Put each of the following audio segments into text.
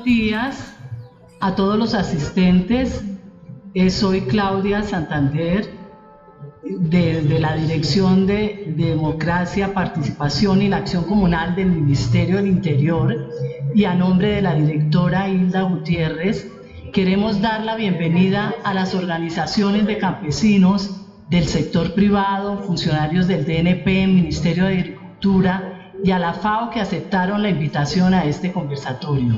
días a todos los asistentes. Soy Claudia Santander, de la Dirección de Democracia, Participación y la Acción Comunal del Ministerio del Interior, y a nombre de la directora Hilda Gutiérrez, queremos dar la bienvenida a las organizaciones de campesinos del sector privado, funcionarios del DNP, Ministerio de Agricultura y a la FAO, que aceptaron la invitación a este conversatorio.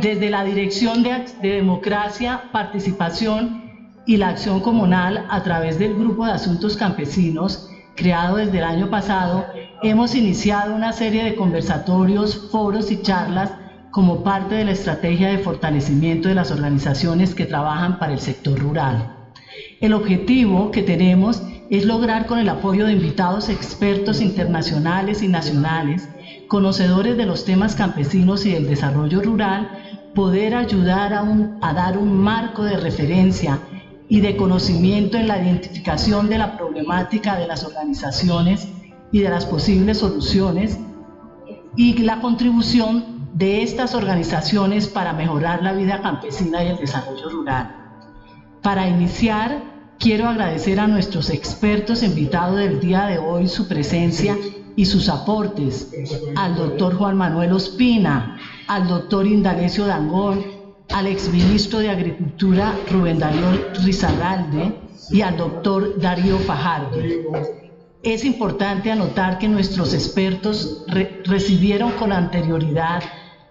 Desde la Dirección de Democracia, Participación y la Acción Comunal, a través del Grupo de Asuntos Campesinos, creado desde el año pasado, hemos iniciado una serie de conversatorios, foros y charlas como parte de la estrategia de fortalecimiento de las organizaciones que trabajan para el sector rural. El objetivo que tenemos es lograr, con el apoyo de invitados expertos internacionales y nacionales, conocedores de los temas campesinos y del desarrollo rural, poder ayudar a dar un marco de referencia y de conocimiento en la identificación de la problemática de las organizaciones y de las posibles soluciones, y la contribución de estas organizaciones para mejorar la vida campesina y el desarrollo rural. Para iniciar, quiero agradecer a nuestros expertos invitados del día de hoy su presencia y sus aportes: al doctor Juan Manuel Ospina, al doctor Indalecio Dangond, al exministro de Agricultura Rubén Darío Risaralde y al doctor Darío Fajardo. Es importante anotar que nuestros expertos recibieron con anterioridad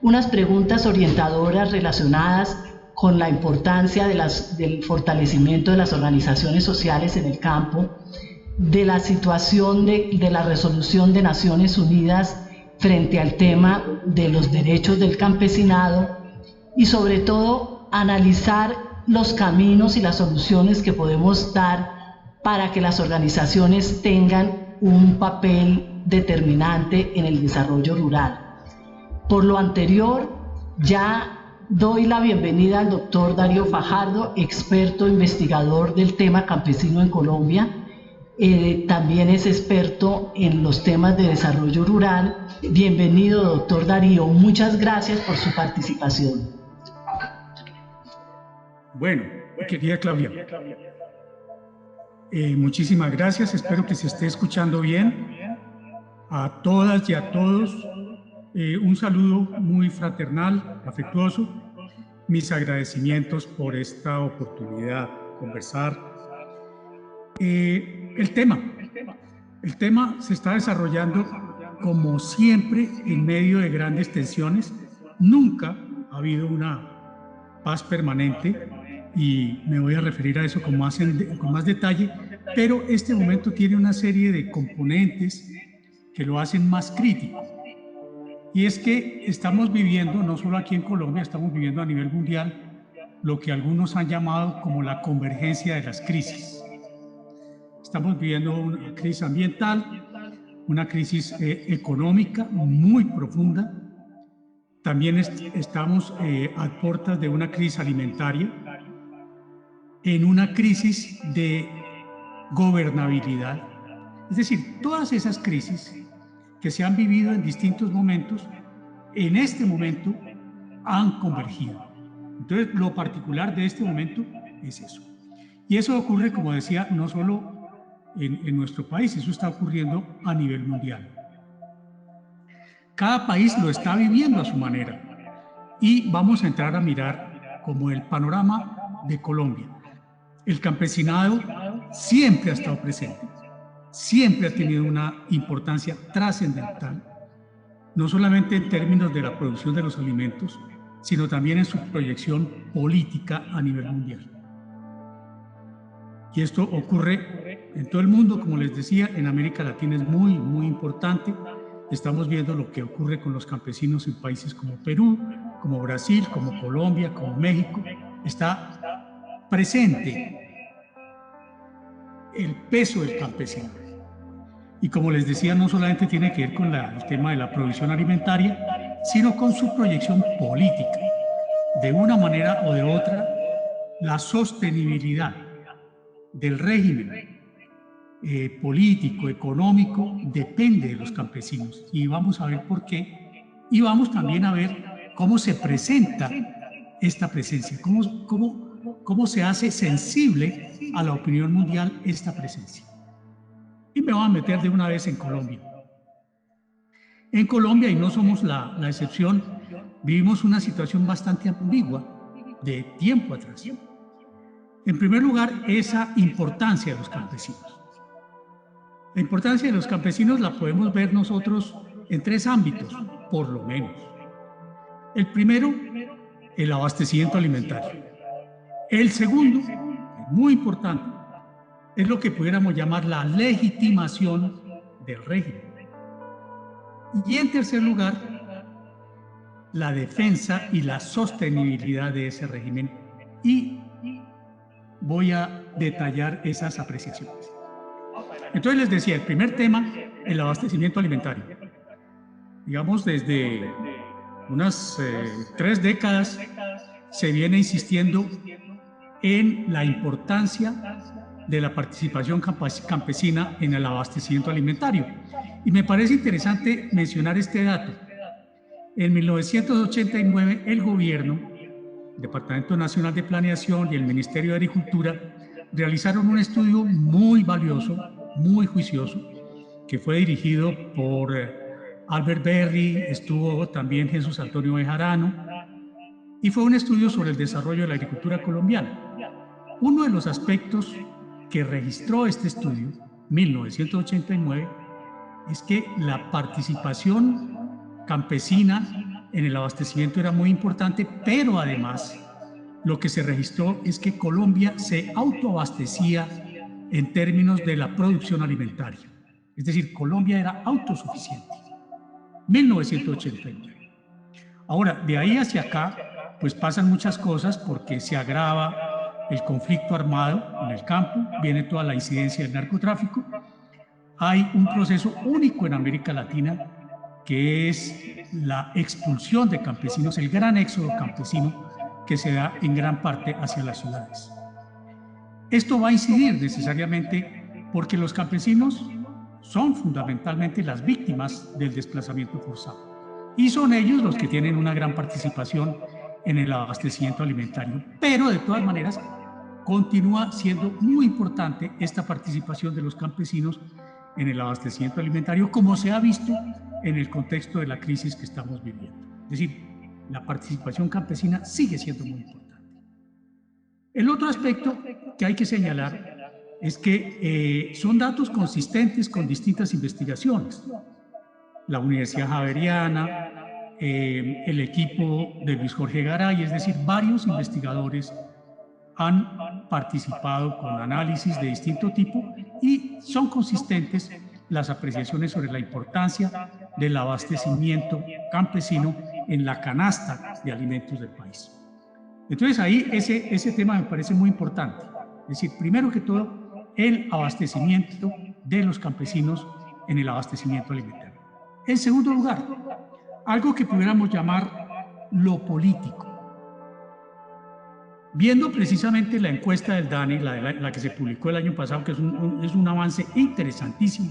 unas preguntas orientadoras relacionadas con la importancia del fortalecimiento de las organizaciones sociales en el campo, de la situación de la resolución de Naciones Unidas frente al tema de los derechos del campesinado, y sobre todo analizar los caminos y las soluciones que podemos dar para que las organizaciones tengan un papel determinante en el desarrollo rural. Por lo anterior, ya doy la bienvenida al doctor Darío Fajardo, experto investigador del tema campesino en Colombia. También es experto en los temas de desarrollo rural. Bienvenido, doctor Darío. Muchas gracias por su participación. Bueno, querida Claudia, muchísimas gracias. Espero que se esté escuchando bien. A todas y a todos, un saludo muy fraternal, afectuoso. Mis agradecimientos por esta oportunidad de conversar. El tema se está desarrollando, como siempre, en medio de grandes tensiones. Nunca ha habido una paz permanente, y me voy a referir a eso con más detalle, pero este momento tiene una serie de componentes que lo hacen más crítico. Y es que estamos viviendo, no solo aquí en Colombia, estamos viviendo a nivel mundial lo que algunos han llamado como la convergencia de las crisis. Estamos viviendo una crisis ambiental, una crisis económica muy profunda. También estamos a puertas de una crisis alimentaria, en una crisis de gobernabilidad. Es decir, todas esas crisis que se han vivido en distintos momentos, en este momento han convergido. Entonces, lo particular de este momento es eso. Y eso ocurre, como decía, no solo en nuestro país, eso está ocurriendo a nivel mundial. Cada país lo está viviendo a su manera. Y vamos a entrar a mirar como el panorama de Colombia. El campesinado siempre ha estado presente, siempre ha tenido una importancia trascendental, no solamente en términos de la producción de los alimentos, sino también en su proyección política a nivel mundial. Y esto ocurre en todo el mundo, como les decía, en América Latina es muy, muy importante. Estamos viendo lo que ocurre con los campesinos en países como Perú, como Brasil, como Colombia, como México. Está presente el peso del campesino. Y como les decía, no solamente tiene que ver con el tema de la producción alimentaria, sino con su proyección política. De una manera o de otra, la sostenibilidad del régimen político, económico, depende de los campesinos. Y vamos a ver por qué. Y vamos también a ver cómo se presenta esta presencia, cómo se hace sensible a la opinión mundial esta presencia. Y me voy a meter de una vez en Colombia. En Colombia, y no somos la excepción, vivimos una situación bastante ambigua de tiempo atrás. En primer lugar, esa importancia de los campesinos. La importancia de los campesinos la podemos ver nosotros en 3 ámbitos, por lo menos. El primero, el abastecimiento alimentario. El segundo, muy importante, es lo que pudiéramos llamar la legitimación del régimen. Y en tercer lugar, la defensa y la sostenibilidad de ese régimen. Y voy a detallar esas apreciaciones. Entonces les decía, el primer tema, el abastecimiento alimentario. Digamos, desde unas 3 décadas se viene insistiendo en la importancia de la participación campesina en el abastecimiento alimentario. Y me parece interesante mencionar este dato. En 1989, el gobierno, Departamento Nacional de Planeación y el Ministerio de Agricultura realizaron un estudio muy valioso, muy juicioso, que fue dirigido por Albert Berry, estuvo también Jesús Antonio Bejarano, y fue un estudio sobre el desarrollo de la agricultura colombiana. Uno de los aspectos que registró este estudio, 1989, es que la participación campesina en el abastecimiento era muy importante, pero además lo que se registró es que Colombia se autoabastecía en términos de la producción alimentaria. Es decir, Colombia era autosuficiente. 1989. Ahora, de ahí hacia acá, pues pasan muchas cosas porque se agrava el conflicto armado en el campo, viene toda la incidencia del narcotráfico. Hay un proceso único en América Latina que es la expulsión de campesinos, el gran éxodo campesino que se da en gran parte hacia las ciudades. Esto va a incidir necesariamente porque los campesinos son fundamentalmente las víctimas del desplazamiento forzado y son ellos los que tienen una gran participación en el abastecimiento alimentario, pero de todas maneras continúa siendo muy importante esta participación de los campesinos en el abastecimiento alimentario, como se ha visto en el contexto de la crisis que estamos viviendo. Es decir, la participación campesina sigue siendo muy importante. El otro aspecto que hay que señalar es que son datos consistentes con distintas investigaciones. La Universidad Javeriana, el equipo de Luis Jorge Garay, es decir, varios investigadores han participado con análisis de distinto tipo y son consistentes las apreciaciones sobre la importancia del abastecimiento campesino en la canasta de alimentos del país. Entonces ahí ese tema me parece muy importante. Es decir, primero que todo, el abastecimiento de los campesinos en el abastecimiento alimentario. En segundo lugar, algo que pudiéramos llamar lo político. Viendo precisamente la encuesta del DANE, la que se publicó el año pasado, que es un avance interesantísimo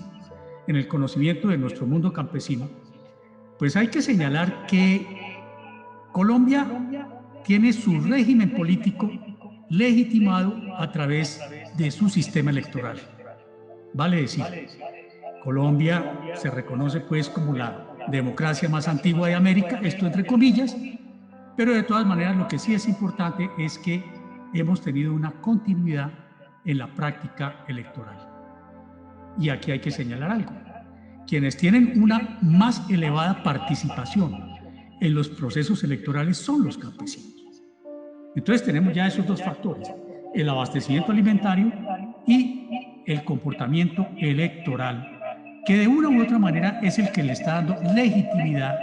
en el conocimiento de nuestro mundo campesino, pues hay que señalar que Colombia tiene su régimen político legitimado a través de su sistema electoral. Vale decir, Colombia se reconoce pues como la democracia más antigua de América, esto entre comillas, pero de todas maneras lo que sí es importante es que hemos tenido una continuidad en la práctica electoral. Y aquí hay que señalar algo. Quienes tienen una más elevada participación en los procesos electorales son los campesinos. Entonces tenemos ya esos dos factores, el abastecimiento alimentario y el comportamiento electoral, que de una u otra manera es el que le está dando legitimidad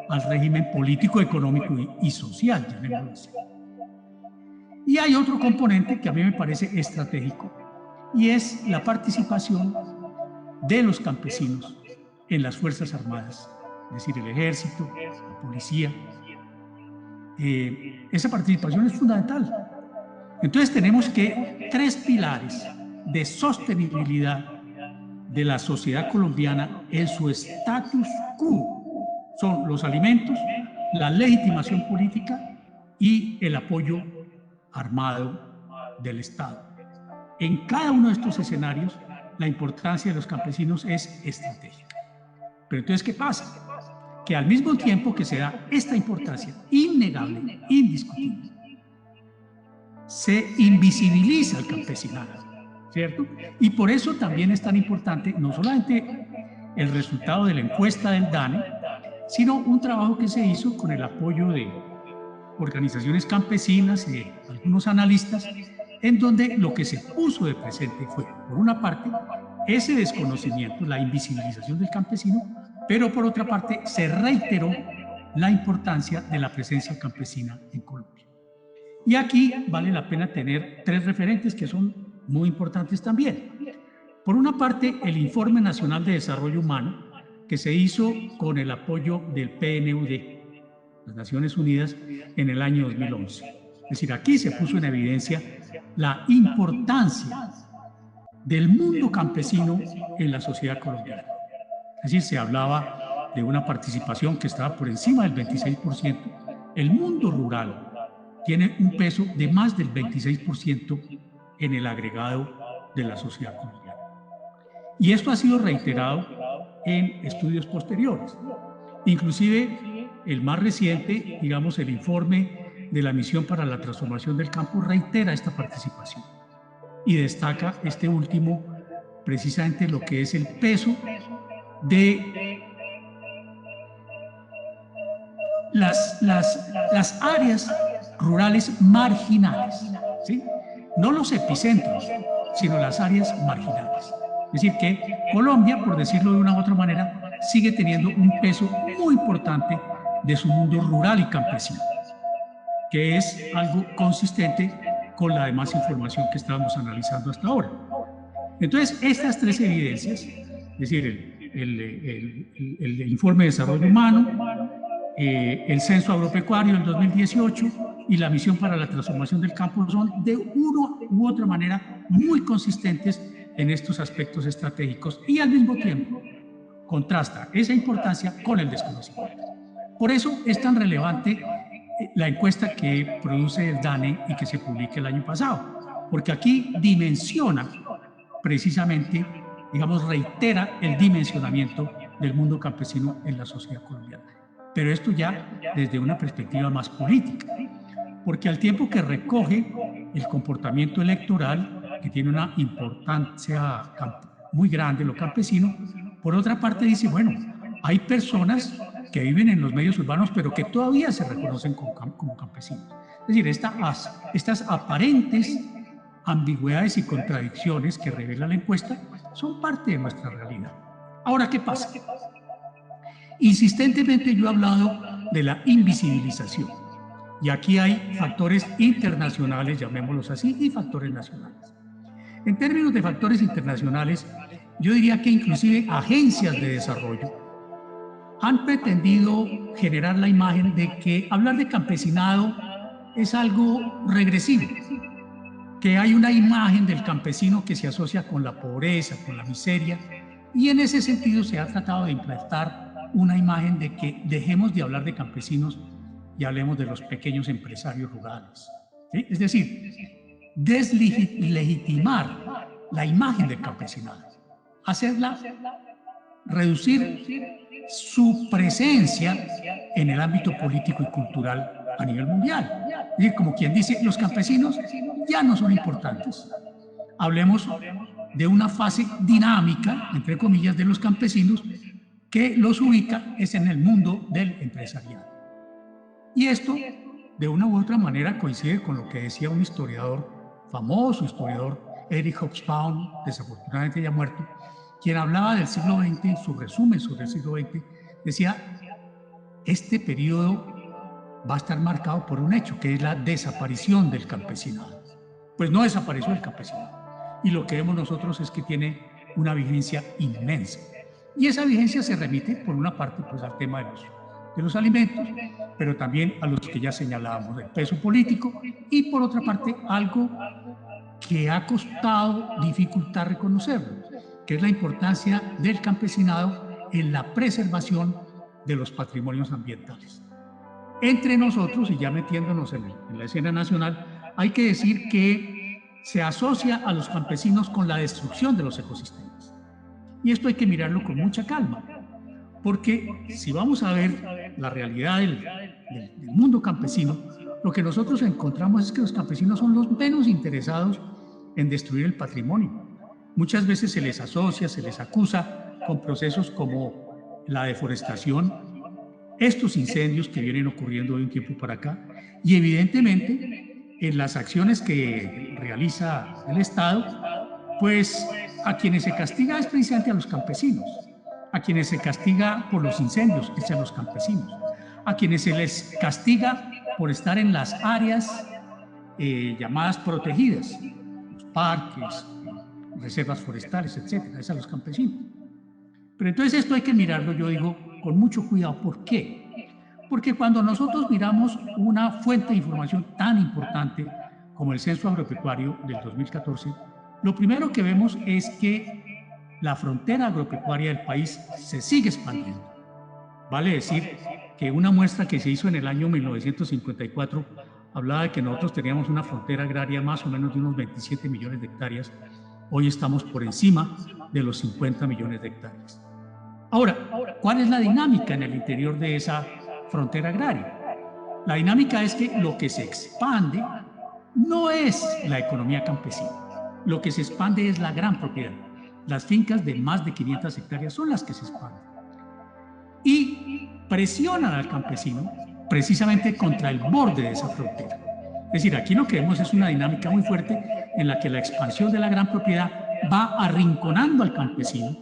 al régimen político, económico y social, llamémoslo así. Y hay otro componente que a mí me parece estratégico, y es la participación de los campesinos en las Fuerzas Armadas, es decir, el ejército, la policía. Esa participación es fundamental. Entonces tenemos que 3 pilares de sostenibilidad de la sociedad colombiana en su status quo son los alimentos, la legitimación política y el apoyo armado del Estado. En cada uno de estos escenarios, la importancia de los campesinos es estratégica. Pero entonces, ¿qué pasa? Que al mismo tiempo que se da esta importancia innegable, indiscutible, se invisibiliza al campesinado, ¿cierto? Y por eso también es tan importante no solamente el resultado de la encuesta del DANE, sino un trabajo que se hizo con el apoyo de organizaciones campesinas y de algunos analistas, en donde lo que se puso de presente fue, por una parte, ese desconocimiento, la invisibilización del campesino, pero por otra parte se reiteró la importancia de la presencia campesina en Colombia. Y aquí vale la pena tener tres referentes que son muy importantes también. Por una parte, el Informe Nacional de Desarrollo Humano, que se hizo con el apoyo del PNUD, las Naciones Unidas, en el año 2011. Es decir, aquí se puso en evidencia la importancia del mundo campesino en la sociedad colombiana. Es decir, se hablaba de una participación que estaba por encima del 26%. El mundo rural tiene un peso de más del 26% en el agregado de la sociedad colombiana. Y esto ha sido reiterado en estudios posteriores. Inclusive el más reciente, digamos, el informe de la Misión para la Transformación del Campo reitera esta participación y destaca este último precisamente lo que es el peso de las áreas rurales marginales, ¿sí? No los epicentros, sino las áreas marginales. Es decir, que Colombia, por decirlo de una u otra manera, sigue teniendo un peso muy importante de su mundo rural y campesino, que es algo consistente con la demás información que estábamos analizando hasta ahora. Entonces, estas tres evidencias, es decir, el Informe de Desarrollo Humano, el Censo Agropecuario del 2018 y la Misión para la Transformación del Campo, son de una u otra manera muy consistentes en estos aspectos estratégicos y al mismo tiempo contrasta esa importancia con el desconocimiento. Por eso es tan relevante la encuesta que produce el DANE y que se publica el año pasado, porque aquí dimensiona precisamente, digamos, reitera el dimensionamiento del mundo campesino en la sociedad colombiana. Pero esto ya desde una perspectiva más política, porque al tiempo que recoge el comportamiento electoral, que tiene una importancia muy grande lo campesino, por otra parte dice, bueno, hay personas que viven en los medios urbanos, pero que todavía se reconocen como campesinos. Es decir, estas aparentes ambigüedades y contradicciones que revela la encuesta son parte de nuestra realidad. Ahora, ¿qué pasa? Insistentemente yo he hablado de la invisibilización, y aquí hay factores internacionales, llamémoslos así, y factores nacionales. En términos de factores internacionales, yo diría que inclusive agencias de desarrollo han pretendido generar la imagen de que hablar de campesinado es algo regresivo, que hay una imagen del campesino que se asocia con la pobreza, con la miseria, y en ese sentido se ha tratado de implantar una imagen de que dejemos de hablar de campesinos y hablemos de los pequeños empresarios rurales, ¿sí? Es decir, deslegitimar la imagen del campesinado, hacerla, reducir su presencia en el ámbito político y cultural a nivel mundial. Es decir, como quien dice, los campesinos ya no son importantes. Hablemos de una fase dinámica, entre comillas, de los campesinos que los ubica es en el mundo del empresariado. Y esto, de una u otra manera, coincide con lo que decía un historiador famoso, Eric Hobsbawm, desafortunadamente ya muerto, quien hablaba del siglo XX, en su resumen sobre el siglo XX, decía, este periodo va a estar marcado por un hecho, que es la desaparición del campesinado. Pues no desapareció el campesinado. Y lo que vemos nosotros es que tiene una vigencia inmensa. Y esa vigencia se remite, por una parte, pues, al tema de los alimentos, pero también a los que ya señalábamos, el peso político, y por otra parte, algo que ha costado dificultad reconocerlo, que es la importancia del campesinado en la preservación de los patrimonios ambientales. entre nosotros, y ya metiéndonos en la escena nacional, hay que decir que se asocia a los campesinos con la destrucción de los ecosistemas. Y esto hay que mirarlo con mucha calma, porque si vamos a ver la realidad del mundo campesino, lo que nosotros encontramos es que los campesinos son los menos interesados en destruir el patrimonio. Muchas veces se les asocia, se les acusa con procesos como la deforestación, estos incendios que vienen ocurriendo de un tiempo para acá, y evidentemente en las acciones que realiza el Estado, pues a quienes se castiga es precisamente a los campesinos, a quienes se castiga por los incendios es a los campesinos, a quienes se les castiga por estar en las áreas llamadas protegidas, los parques, reservas forestales, etcétera, es a los campesinos. Pero entonces esto hay que mirarlo, yo digo, con mucho cuidado. ¿Por qué? Porque cuando nosotros miramos una fuente de información tan importante como el Censo Agropecuario del 2014, lo primero que vemos es que la frontera agropecuaria del país se sigue expandiendo. Vale decir que una muestra que se hizo en el año 1954 hablaba de que nosotros teníamos una frontera agraria más o menos de unos 27 millones de hectáreas. Hoy estamos por encima de los 50 millones de hectáreas. Ahora, ¿cuál es la dinámica en el interior de esa frontera agraria? La dinámica es que lo que se expande no es la economía campesina. Lo que se expande es la gran propiedad. Las fincas de más de 500 hectáreas son las que se expanden. Y presionan al campesino precisamente contra el borde de esa frontera. Es decir, aquí lo que vemos es una dinámica muy fuerte en la que la expansión de la gran propiedad va arrinconando al campesino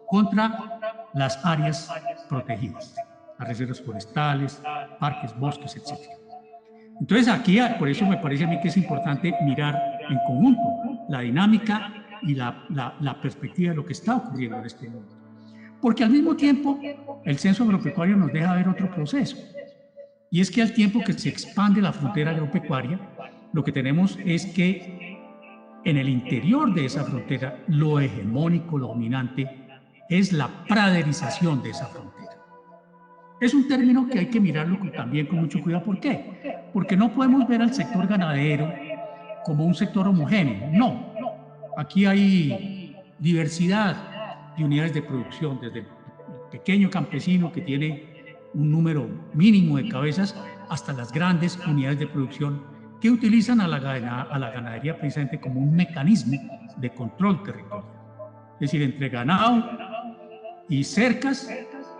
contra las áreas protegidas, las reservas forestales, parques, bosques, etc. Entonces aquí, por eso me parece a mí que es importante mirar en conjunto la dinámica y la perspectiva de lo que está ocurriendo en este mundo. Porque al mismo tiempo el censo agropecuario nos deja ver otro proceso. Y es que al tiempo que se expande la frontera agropecuaria, lo que tenemos es que en el interior de esa frontera, lo hegemónico, lo dominante, es la praderización de esa frontera. Es un término que hay que mirarlo también con mucho cuidado. ¿Por qué? Porque no podemos ver al sector ganadero como un sector homogéneo. No. Aquí hay diversidad de unidades de producción, desde el pequeño campesino que tiene un número mínimo de cabezas hasta las grandes unidades de producción que utilizan a la ganadería precisamente como un mecanismo de control territorial. Es decir, entre ganado y cercas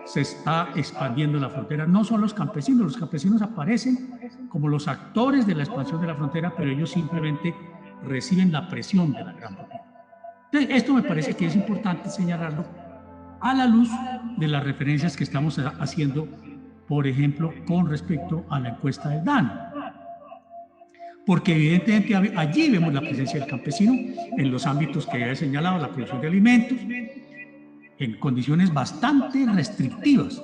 se está expandiendo la frontera. No son los campesinos aparecen como los actores de la expansión de la frontera, pero ellos simplemente reciben la presión de la gran propiedad. Entonces, esto me parece que es importante señalarlo a la luz de las referencias que estamos haciendo, por ejemplo, con respecto a la encuesta del DANE. Porque evidentemente allí vemos la presencia del campesino en los ámbitos que ya he señalado, la producción de alimentos, en condiciones bastante restrictivas.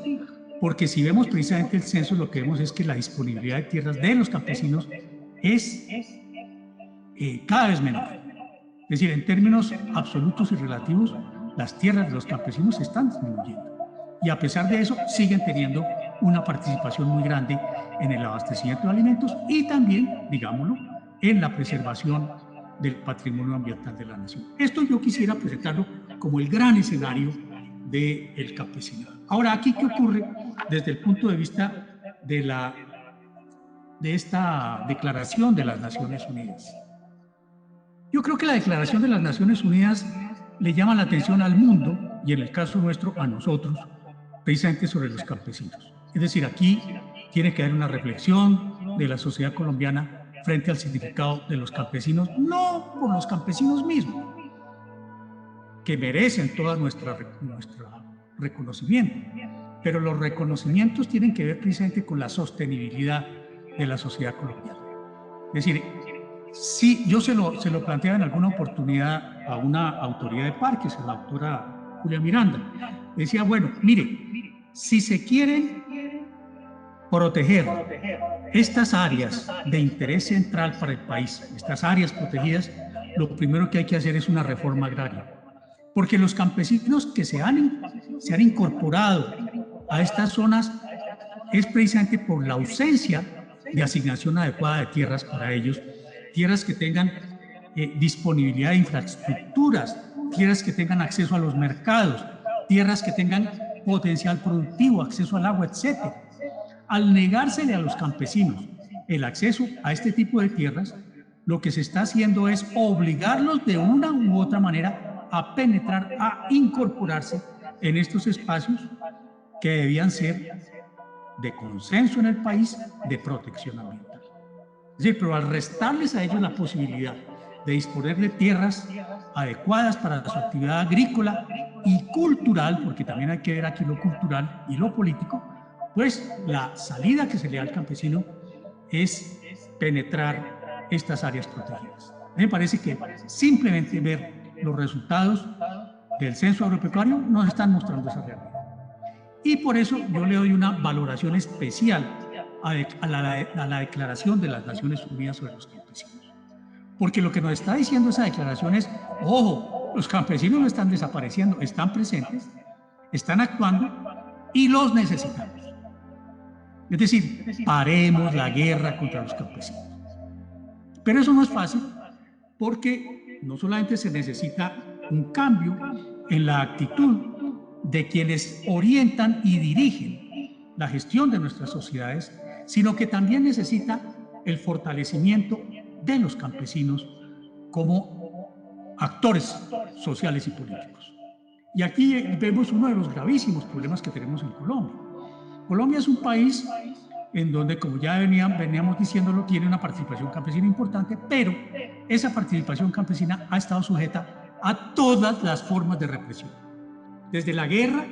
Porque si vemos precisamente el censo, lo que vemos es que la disponibilidad de tierras de los campesinos es cada vez menor. Es decir, en términos absolutos y relativos, las tierras de los campesinos están disminuyendo. Y a pesar de eso, siguen teniendo una participación muy grande en el abastecimiento de alimentos y también, digámoslo, en la preservación del patrimonio ambiental de la nación. Esto yo quisiera presentarlo como el gran escenario del campesinado. Ahora, ¿aquí qué ocurre desde el punto de vista de esta Declaración de las Naciones Unidas? Yo creo que la Declaración de las Naciones Unidas le llama la atención al mundo y en el caso nuestro a nosotros, precisamente sobre los campesinos. Es decir, aquí tiene que haber una reflexión de la sociedad colombiana frente al significado de los campesinos, no por los campesinos mismos, que merecen todo nuestro reconocimiento, pero los reconocimientos tienen que ver precisamente con la sostenibilidad de la sociedad colombiana. Es decir, sí, yo se lo planteaba en alguna oportunidad a una autoridad de parques, a la doctora Julia Miranda. Decía, bueno, mire, si se quieren proteger estas áreas de interés central para el país, estas áreas protegidas, lo primero que hay que hacer es una reforma agraria. Porque los campesinos que se han incorporado a estas zonas es precisamente por la ausencia de asignación adecuada de tierras para ellos, tierras que tengan disponibilidad de infraestructuras, tierras que tengan acceso a los mercados, tierras que tengan potencial productivo, acceso al agua, etc. Al negársele a los campesinos el acceso a este tipo de tierras, lo que se está haciendo es obligarlos de una u otra manera a penetrar, a incorporarse en estos espacios que debían ser de consenso en el país, de protección ambiental. Es decir, pero al restarles a ellos la posibilidad de disponer de tierras adecuadas para su actividad agrícola y cultural, porque también hay que ver aquí lo cultural y lo político, pues la salida que se le da al campesino es penetrar estas áreas protegidas. A mí me parece que simplemente ver los resultados del censo agropecuario nos están mostrando esa realidad. Y por eso yo le doy una valoración especial a la Declaración de las Naciones Unidas sobre los Campesinos. Porque lo que nos está diciendo esa declaración es, ojo, los campesinos no están desapareciendo, están presentes, están actuando y los necesitamos. Es decir, paremos la guerra contra los campesinos. Pero eso no es fácil porque no solamente se necesita un cambio en la actitud de quienes orientan y dirigen la gestión de nuestras sociedades, sino que también necesita el fortalecimiento de los campesinos como actores sociales y políticos. Y aquí vemos uno de los gravísimos problemas que tenemos en Colombia. Colombia es un país en donde, como ya veníamos diciéndolo, tiene una participación campesina importante, pero esa participación campesina ha estado sujeta a todas las formas de represión. Desde la guerra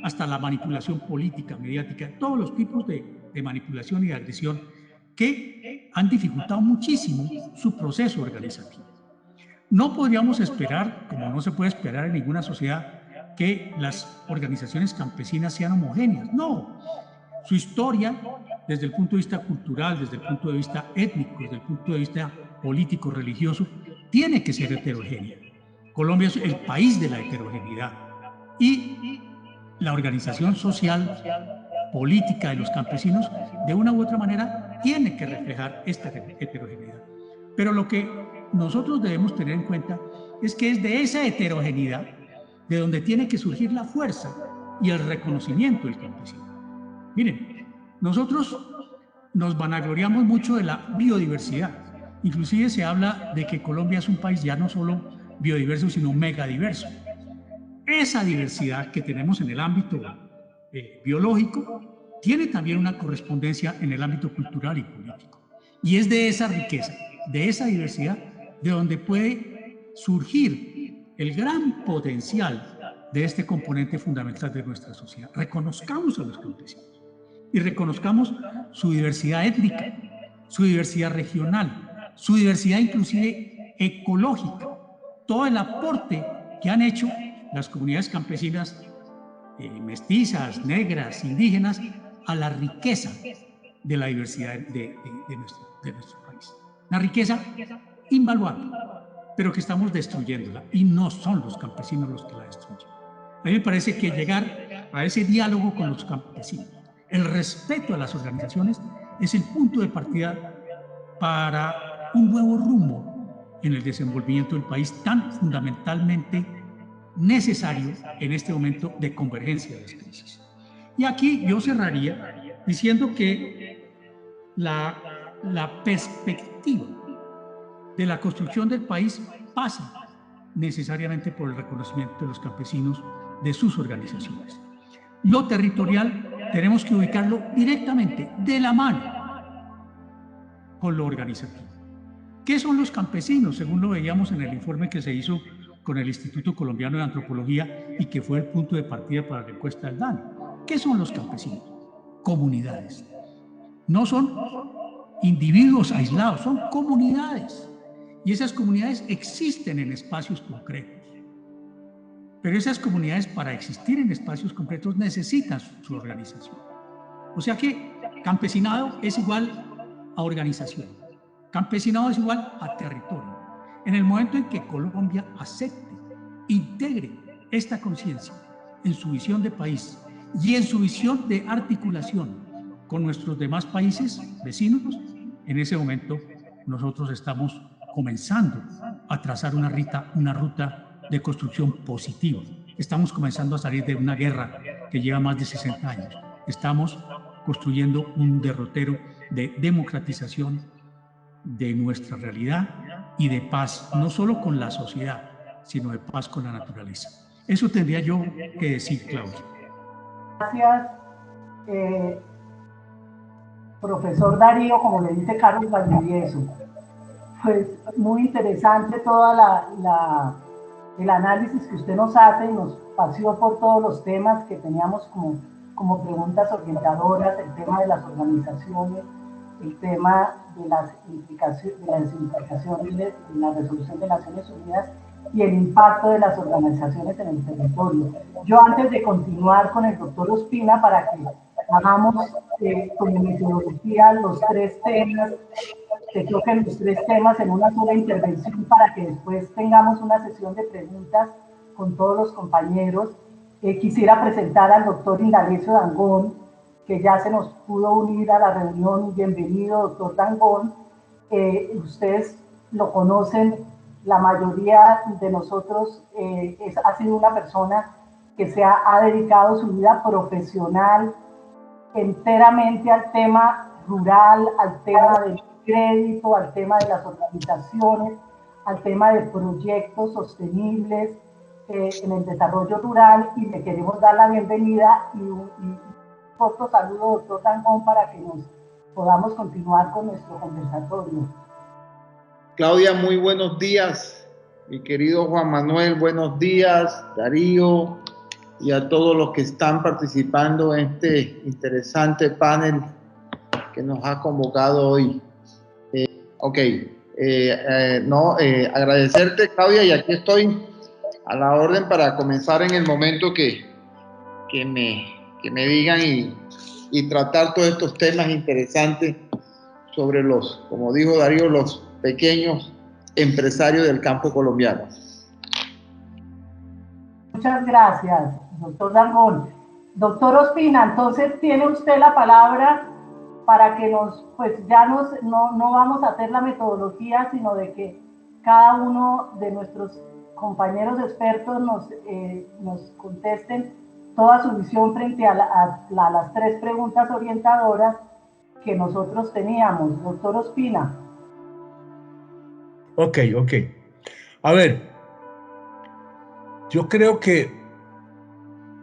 hasta la manipulación política, mediática, todos los tipos de manipulación y de agresión que han dificultado muchísimo su proceso organizativo. No podríamos esperar, como no se puede esperar en ninguna sociedad, que las organizaciones campesinas sean homogéneas. No, su historia, desde el punto de vista cultural, desde el punto de vista étnico, desde el punto de vista político, religioso, tiene que ser heterogénea. Colombia es el país de la heterogeneidad. Y la organización social, política de los campesinos, de una u otra manera, tiene que reflejar esta heterogeneidad. Pero lo que nosotros debemos tener en cuenta es que es de esa heterogeneidad de donde tiene que surgir la fuerza y el reconocimiento del campesino. Miren, nosotros nos vanagloriamos mucho de la biodiversidad. Inclusive se habla de que Colombia es un país ya no solo biodiverso, sino megadiverso. Esa diversidad que tenemos en el ámbito biológico tiene también una correspondencia en el ámbito cultural y político. Y es de esa riqueza, de esa diversidad, de donde puede surgir el gran potencial de este componente fundamental de nuestra sociedad. Reconozcamos a los campesinos y reconozcamos su diversidad étnica, su diversidad regional, su diversidad inclusive ecológica, todo el aporte que han hecho las comunidades campesinas mestizas, negras, indígenas, a la riqueza de la diversidad de nuestro país. Una riqueza invaluable, pero que estamos destruyéndola y no son los campesinos los que la destruyen. A mí me parece que llegar a ese diálogo con los campesinos, el respeto a las organizaciones, es el punto de partida para un nuevo rumbo en el desenvolvimiento del país tan fundamentalmente necesario en este momento de convergencia de las crisis. Y aquí yo cerraría diciendo que la perspectiva de la construcción del país pasa necesariamente por el reconocimiento de los campesinos, de sus organizaciones. Lo territorial tenemos que ubicarlo directamente, de la mano, con lo organizativo. ¿Qué son los campesinos? Según lo veíamos en el informe que se hizo con el Instituto Colombiano de Antropología y que fue el punto de partida para la encuesta del DANE. ¿Qué son los campesinos? Comunidades. No son individuos aislados, son comunidades. Y esas comunidades existen en espacios concretos. Pero esas comunidades, para existir en espacios concretos, necesitan su organización. O sea que campesinado es igual a organización. Campesinado es igual a territorio. En el momento en que Colombia acepte, integre esta conciencia en su visión de país y en su visión de articulación con nuestros demás países vecinos, en ese momento nosotros estamos comenzando a trazar una ruta de construcción positiva. Estamos comenzando a salir de una guerra que lleva más de 60 años. Estamos construyendo un derrotero de democratización de nuestra realidad y de paz, no solo con la sociedad, sino de paz con la naturaleza. Eso tendría yo que decir, Claudia. Gracias, profesor Darío, como le dice Carlos Valdivieso. Pues muy interesante toda el análisis que usted nos hace y nos paseó por todos los temas que teníamos como preguntas orientadoras, el tema de las organizaciones, el tema de las implicaciones de la resolución de Naciones Unidas y el impacto de las organizaciones en el territorio. Yo, antes de continuar con el doctor Ospina, para que hagamos con metodología los tres temas, que toquen los tres temas en una sola intervención, para que después tengamos una sesión de preguntas con todos los compañeros, quisiera presentar al doctor Indalecio Dangond, que ya se nos pudo unir a la reunión. Bienvenido, doctor Dangond. Ustedes lo conocen, la mayoría de nosotros ha sido una persona que ha dedicado su vida profesional enteramente al tema rural, al tema del crédito, al tema de las organizaciones, al tema de proyectos sostenibles en el desarrollo rural, y le queremos dar la bienvenida y un corto saludo, doctor Dangond, para que nos podamos continuar con nuestro conversatorio. Claudia, muy buenos días. Mi querido Juan Manuel, buenos días. Darío, y a todos los que están participando en este interesante panel que nos ha convocado hoy. Agradecerte, Claudia, y aquí estoy a la orden para comenzar en el momento que me digan y tratar todos estos temas interesantes sobre como dijo Darío, los pequeños empresarios del campo colombiano. Muchas gracias, doctor Dangond. Doctor Ospina, entonces tiene usted la palabra para que no vamos a hacer la metodología, sino de que cada uno de nuestros compañeros expertos nos contesten toda su visión frente a las tres preguntas orientadoras que nosotros teníamos. Doctor Ospina. Ok. A ver, yo creo que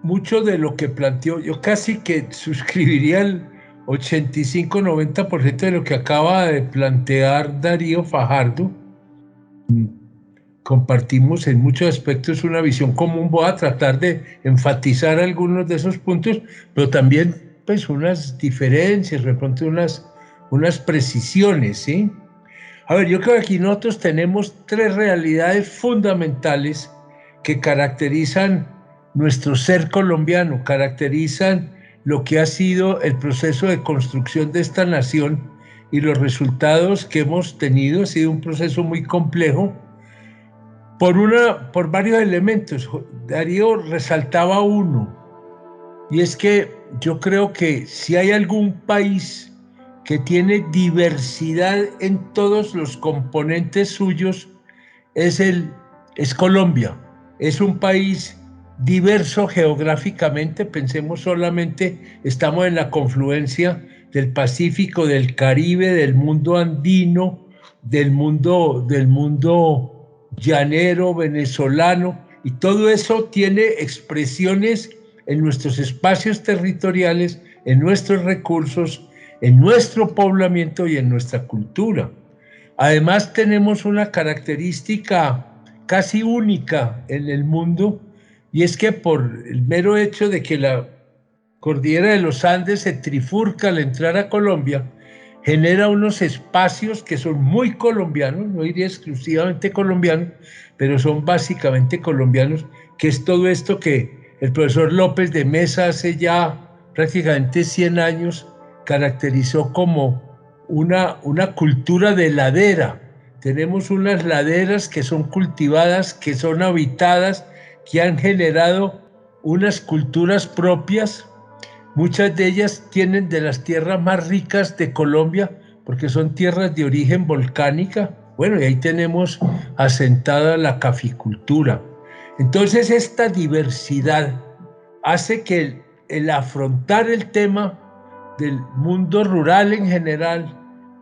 mucho de lo que planteó, yo casi que suscribiría el 85-90% de lo que acaba de plantear Darío Fajardo. Compartimos en muchos aspectos una visión común. Voy a tratar de enfatizar algunos de esos puntos, pero también pues unas diferencias, de pronto unas precisiones, ¿sí? A ver, yo creo que aquí nosotros tenemos tres realidades fundamentales que caracterizan nuestro ser colombiano, caracterizan lo que ha sido el proceso de construcción de esta nación y los resultados que hemos tenido. Ha sido un proceso muy complejo por varios elementos. Darío resaltaba uno, y es que yo creo que si hay algún país que tiene diversidad en todos los componentes suyos, es Colombia. Es un país diverso geográficamente. Pensemos solamente, estamos en la confluencia del Pacífico, del Caribe, del mundo andino, del mundo llanero, venezolano, y todo eso tiene expresiones en nuestros espacios territoriales, en nuestros recursos, en nuestro poblamiento y en nuestra cultura. Además, tenemos una característica casi única en el mundo, y es que por el mero hecho de que la cordillera de los Andes se trifurca al entrar a Colombia, genera unos espacios que son muy colombianos, no diría exclusivamente colombianos, pero son básicamente colombianos, que es todo esto que el profesor López de Mesa hace ya prácticamente 100 años caracterizó como una cultura de ladera. Tenemos unas laderas que son cultivadas, que son habitadas, que han generado unas culturas propias, Muchas de ellas tienen de las tierras más ricas de Colombia, porque son tierras de origen volcánica. Bueno, y ahí tenemos asentada la caficultura. Entonces, esta diversidad hace que el afrontar el tema del mundo rural en general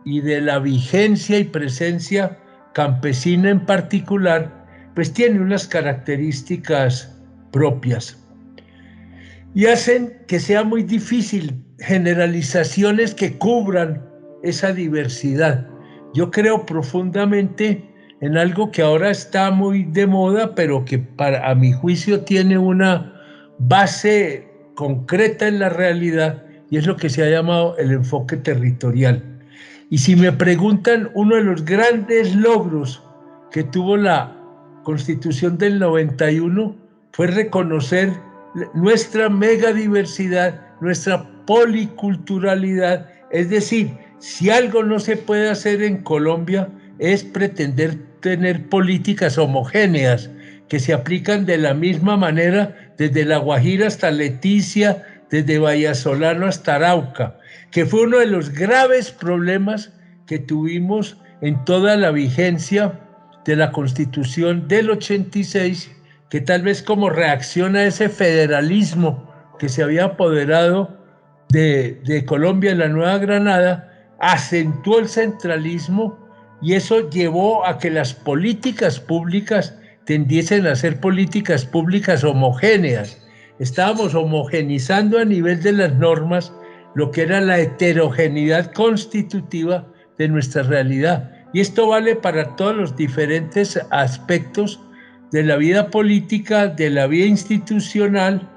y de la vigencia y presencia campesina en particular, pues tiene unas características propias y hacen que sea muy difícil generalizaciones que cubran esa diversidad. Yo creo profundamente en algo que ahora está muy de moda, pero que a mi juicio tiene una base concreta en la realidad, y es lo que se ha llamado el enfoque territorial. Y si me preguntan, uno de los grandes logros que tuvo la Constitución del 91 fue reconocer nuestra megadiversidad, nuestra policulturalidad. Es decir, si algo no se puede hacer en Colombia es pretender tener políticas homogéneas que se aplican de la misma manera desde La Guajira hasta Leticia, desde Vallasolano hasta Arauca, que fue uno de los graves problemas que tuvimos en toda la vigencia de la Constitución del 86, que tal vez como reacción a ese federalismo que se había apoderado de Colombia en la Nueva Granada, acentuó el centralismo, y eso llevó a que las políticas públicas tendiesen a ser políticas públicas homogéneas. Estábamos homogenizando a nivel de las normas lo que era la heterogeneidad constitutiva de nuestra realidad. Y esto vale para todos los diferentes aspectos de la vida política, de la vida institucional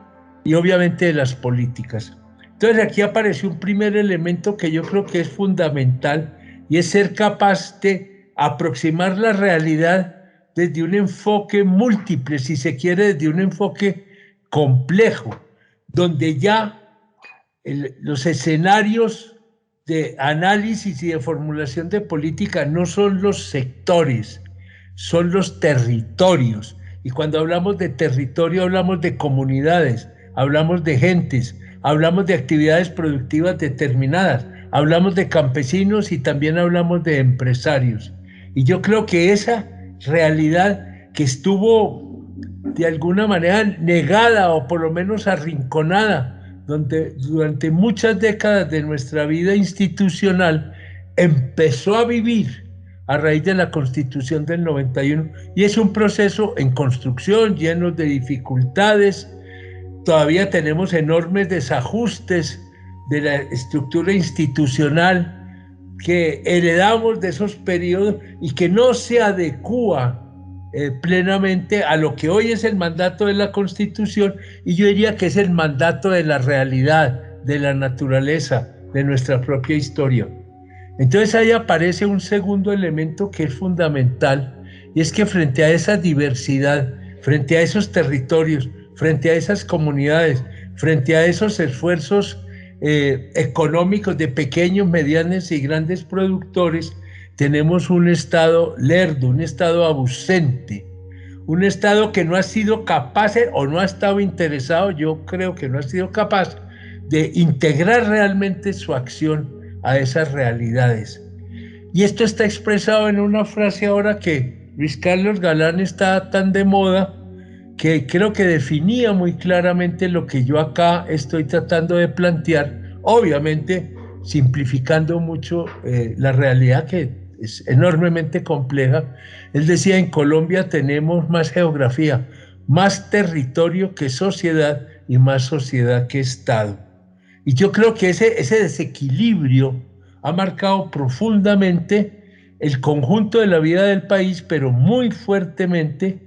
y obviamente de las políticas. Entonces aquí apareció un primer elemento que yo creo que es fundamental, y es ser capaz de aproximar la realidad desde un enfoque múltiple, si se quiere, desde un enfoque complejo, donde ya los escenarios de análisis y de formulación de política no son los sectores, son los territorios. Y cuando hablamos de territorio hablamos de comunidades, hablamos de gentes, hablamos de actividades productivas determinadas, hablamos de campesinos y también hablamos de empresarios. Y yo creo que esa realidad que estuvo de alguna manera negada o por lo menos arrinconada durante muchas décadas de nuestra vida institucional, empezó a vivir a raíz de la Constitución del 91, y es un proceso en construcción, lleno de dificultades. Todavía tenemos enormes desajustes de la estructura institucional que heredamos de esos periodos y que no se adecúa plenamente a lo que hoy es el mandato de la Constitución, y yo diría que es el mandato de la realidad, de la naturaleza, de nuestra propia historia. Entonces ahí aparece un segundo elemento que es fundamental, y es que frente a esa diversidad, frente a esos territorios, frente a esas comunidades, frente a esos esfuerzos económicos de pequeños, medianos y grandes productores, tenemos un Estado lerdo, un Estado ausente, un Estado que no ha sido capaz o no ha estado interesado, yo creo que no ha sido capaz de integrar realmente su acción a esas realidades. Y esto está expresado en una frase ahora que Luis Carlos Galán está tan de moda, que creo que definía muy claramente lo que yo acá estoy tratando de plantear, obviamente simplificando mucho la realidad, que es enormemente compleja. Él decía: en Colombia tenemos más geografía, más territorio que sociedad y más sociedad que Estado. Y yo creo que ese desequilibrio ha marcado profundamente el conjunto de la vida del país, pero muy fuertemente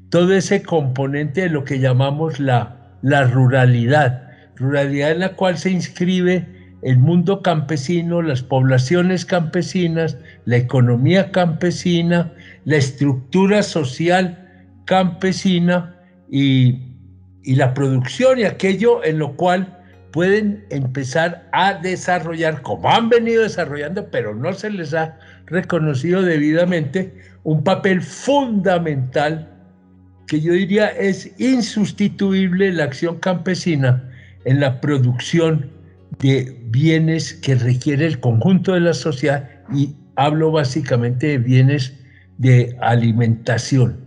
todo ese componente de lo que llamamos la ruralidad en la cual se inscribe el mundo campesino, las poblaciones campesinas, la economía campesina, la estructura social campesina y la producción, y aquello en lo cual pueden empezar a desarrollar, como han venido desarrollando, pero no se les ha reconocido debidamente, un papel fundamental que yo diría es insustituible. La acción campesina en la producción de bienes que requiere el conjunto de la sociedad, y hablo básicamente de bienes de alimentación.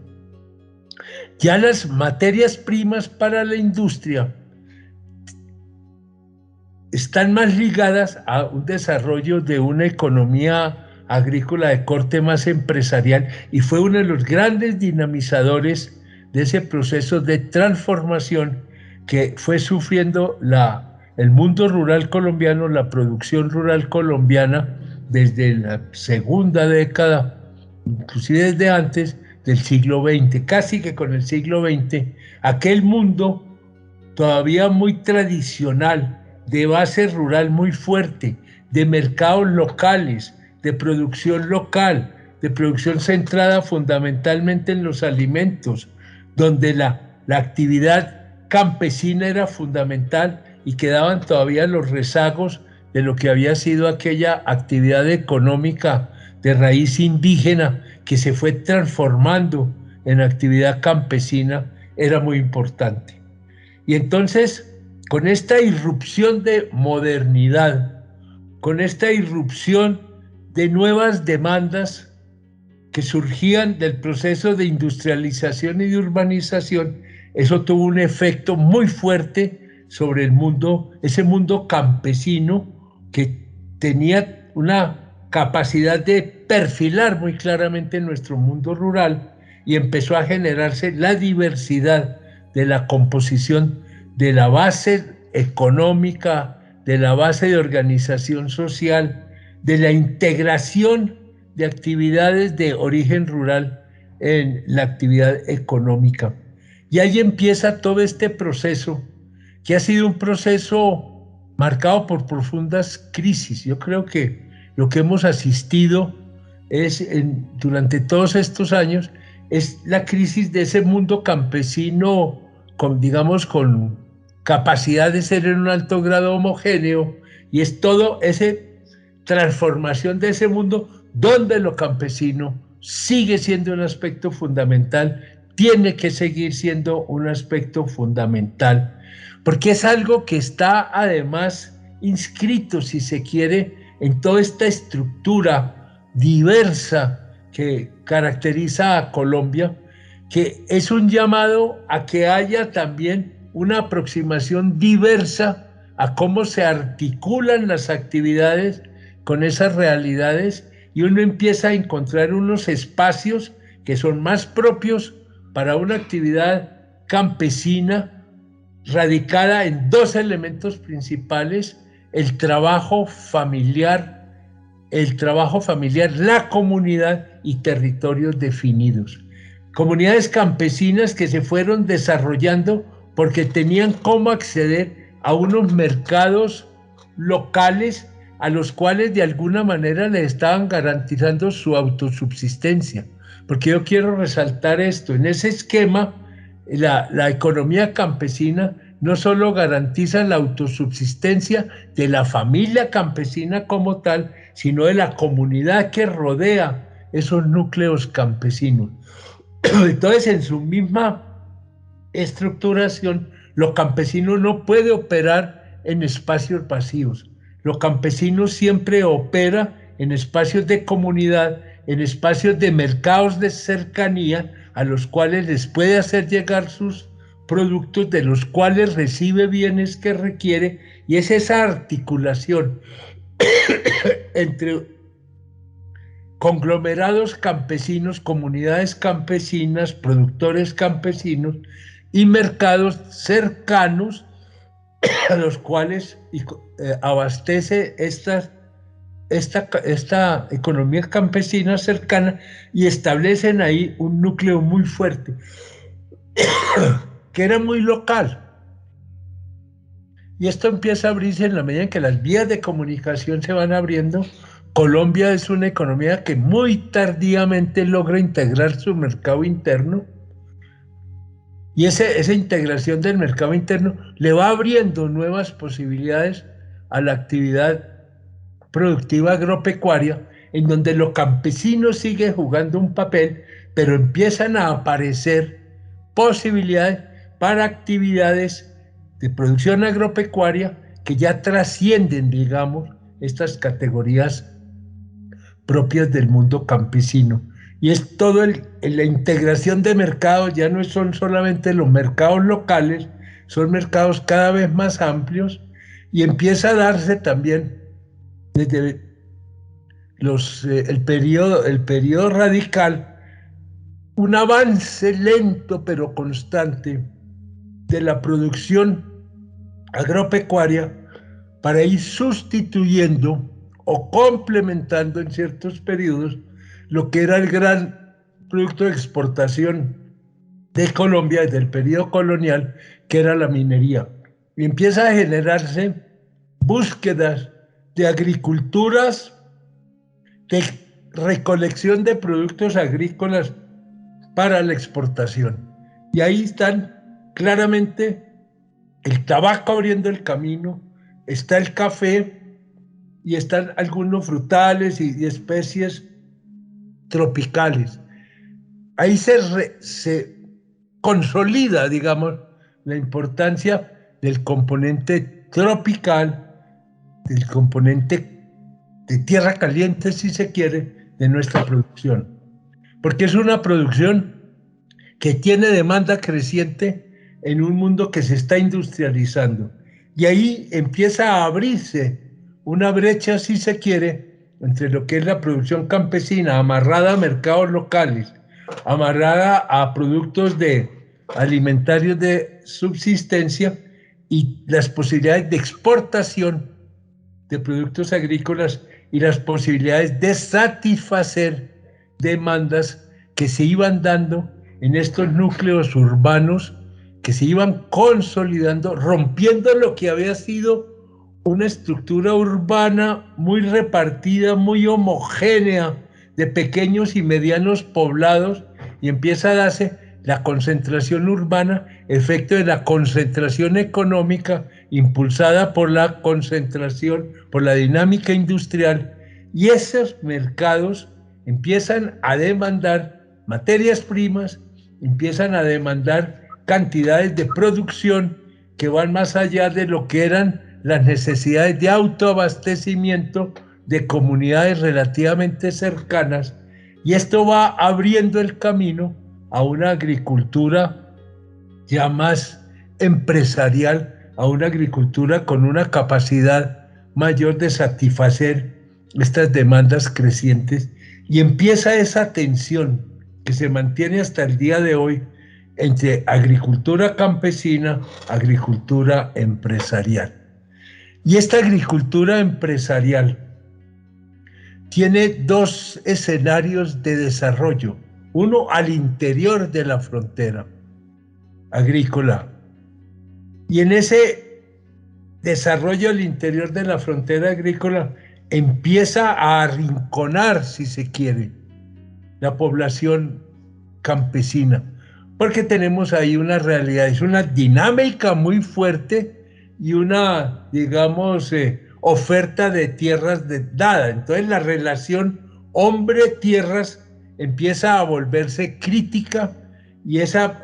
Ya las materias primas para la industria están más ligadas a un desarrollo de una economía agrícola de corte más empresarial, y fue uno de los grandes dinamizadores de ese proceso de transformación que fue sufriendo el mundo rural colombiano, la producción rural colombiana, desde la segunda década, inclusive desde antes del siglo XX, casi que con el siglo XX, aquel mundo todavía muy tradicional, de base rural muy fuerte, de mercados locales, de producción local, de producción centrada fundamentalmente en los alimentos, donde la actividad campesina era fundamental y quedaban todavía los rezagos de lo que había sido aquella actividad económica de raíz indígena que se fue transformando en actividad campesina, era muy importante. Y entonces, con esta irrupción de modernidad, con esta irrupción de nuevas demandas que surgían del proceso de industrialización y de urbanización, eso tuvo un efecto muy fuerte sobre el mundo, ese mundo campesino que tenía una capacidad de perfilar muy claramente nuestro mundo rural, y empezó a generarse la diversidad de la composición de la base económica, de la base de organización social, de la integración de actividades de origen rural en la actividad económica. Y ahí empieza todo este proceso, que ha sido un proceso marcado por profundas crisis. Yo creo que lo que hemos asistido durante todos estos años es la crisis de ese mundo campesino con capacidad de ser en un alto grado homogéneo, y es todo esa transformación de ese mundo donde lo campesino sigue siendo un aspecto fundamental, tiene que seguir siendo un aspecto fundamental, porque es algo que está además inscrito, si se quiere, en toda esta estructura diversa que caracteriza a Colombia, que es un llamado a que haya también una aproximación diversa a cómo se articulan las actividades con esas realidades, y uno empieza a encontrar unos espacios que son más propios para una actividad campesina radicada en dos elementos principales: el trabajo familiar, la comunidad y territorios definidos. Comunidades campesinas que se fueron desarrollando porque tenían cómo acceder a unos mercados locales a los cuales de alguna manera les estaban garantizando su autosubsistencia. Porque yo quiero resaltar esto: en ese esquema, la economía campesina no solo garantiza la autosubsistencia de la familia campesina como tal, sino de la comunidad que rodea esos núcleos campesinos. Entonces, en su misma estructuración, lo campesino no puede operar en espacios vacíos. Lo campesino siempre opera en espacios de comunidad, en espacios de mercados de cercanía, a los cuales les puede hacer llegar sus productos, de los cuales recibe bienes que requiere, y es esa articulación entre conglomerados campesinos, comunidades campesinas, productores campesinos y mercados cercanos a los cuales abastece esta economía campesina cercana, y establecen ahí un núcleo muy fuerte que era muy local. Y esto empieza a abrirse en la medida en que las vías de comunicación se van abriendo. Colombia es una economía que muy tardíamente logra integrar su mercado interno, y esa integración del mercado interno le va abriendo nuevas posibilidades a la actividad productiva agropecuaria, en donde lo campesino sigue jugando un papel, pero empiezan a aparecer posibilidades para actividades de producción agropecuaria que ya trascienden, digamos, estas categorías propias del mundo campesino. Y es todo la integración de mercados, ya no son solamente los mercados locales, son mercados cada vez más amplios, y empieza a darse también desde el periodo radical un avance lento pero constante de la producción agropecuaria para ir sustituyendo o complementando en ciertos periodos lo que era el gran producto de exportación de Colombia desde el periodo colonial, que era la minería. Y empieza a generarse búsquedas de agriculturas, de recolección de productos agrícolas para la exportación. Y ahí están claramente el tabaco abriendo el camino, está el café y están algunos frutales y especies tropicales. Ahí se consolida, digamos, la importancia del componente tropical, del componente de tierra caliente, si se quiere, de nuestra producción. Porque es una producción que tiene demanda creciente en un mundo que se está industrializando. Y ahí empieza a abrirse una brecha, si se quiere, entre lo que es la producción campesina, amarrada a mercados locales, amarrada a productos alimentarios de subsistencia, y las posibilidades de exportación de productos agrícolas y las posibilidades de satisfacer demandas que se iban dando en estos núcleos urbanos, que se iban consolidando, rompiendo lo que había sido una estructura urbana muy repartida, muy homogénea, de pequeños y medianos poblados, y empieza a darse la concentración urbana, efecto de la concentración económica impulsada por la concentración, por la dinámica industrial, y esos mercados empiezan a demandar materias primas, empiezan a demandar cantidades de producción que van más allá de lo que eran las necesidades de autoabastecimiento de comunidades relativamente cercanas, y esto va abriendo el camino a una agricultura ya más empresarial, a una agricultura con una capacidad mayor de satisfacer estas demandas crecientes, y empieza esa tensión que se mantiene hasta el día de hoy entre agricultura campesina, agricultura empresarial. Y esta agricultura empresarial tiene dos escenarios de desarrollo, uno al interior de la frontera agrícola, y en ese desarrollo al interior de la frontera agrícola empieza a arrinconar, si se quiere, la población campesina, porque tenemos ahí una realidad, es una dinámica muy fuerte y una, digamos, oferta de tierras dada. Entonces la relación hombre-tierras empieza a volverse crítica, y esa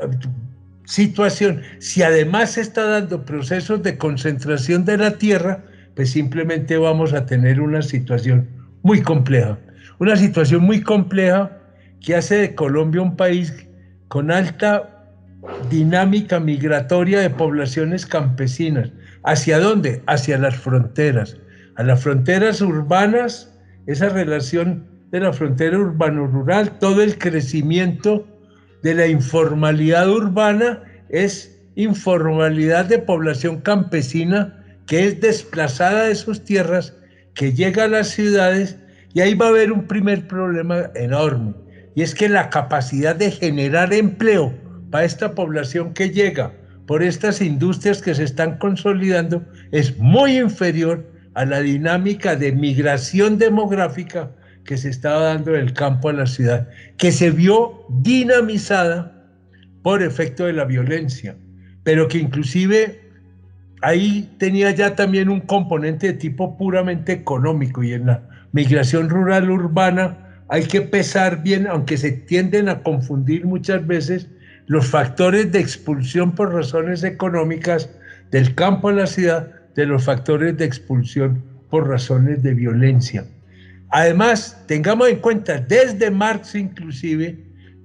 situación, si además se está dando procesos de concentración de la tierra, pues simplemente vamos a tener una situación muy compleja que hace de Colombia un país con alta dinámica migratoria de poblaciones campesinas. ¿Hacia dónde? Hacia las fronteras. A las fronteras urbanas, esa relación de la frontera urbano-rural, todo el crecimiento de la informalidad urbana es informalidad de población campesina que es desplazada de sus tierras, que llega a las ciudades, y ahí va a haber un primer problema enorme, y es que la capacidad de generar empleo para esta población que llega por estas industrias que se están consolidando es muy inferior a la dinámica de migración demográfica que se estaba dando del campo a la ciudad, que se vio dinamizada por efecto de la violencia, pero que inclusive ahí tenía ya también un componente de tipo puramente económico, y en la migración rural urbana hay que pesar bien, aunque se tienden a confundir muchas veces los factores de expulsión por razones económicas del campo a la ciudad de los factores de expulsión por razones de violencia. Además, tengamos en cuenta, desde Marx inclusive,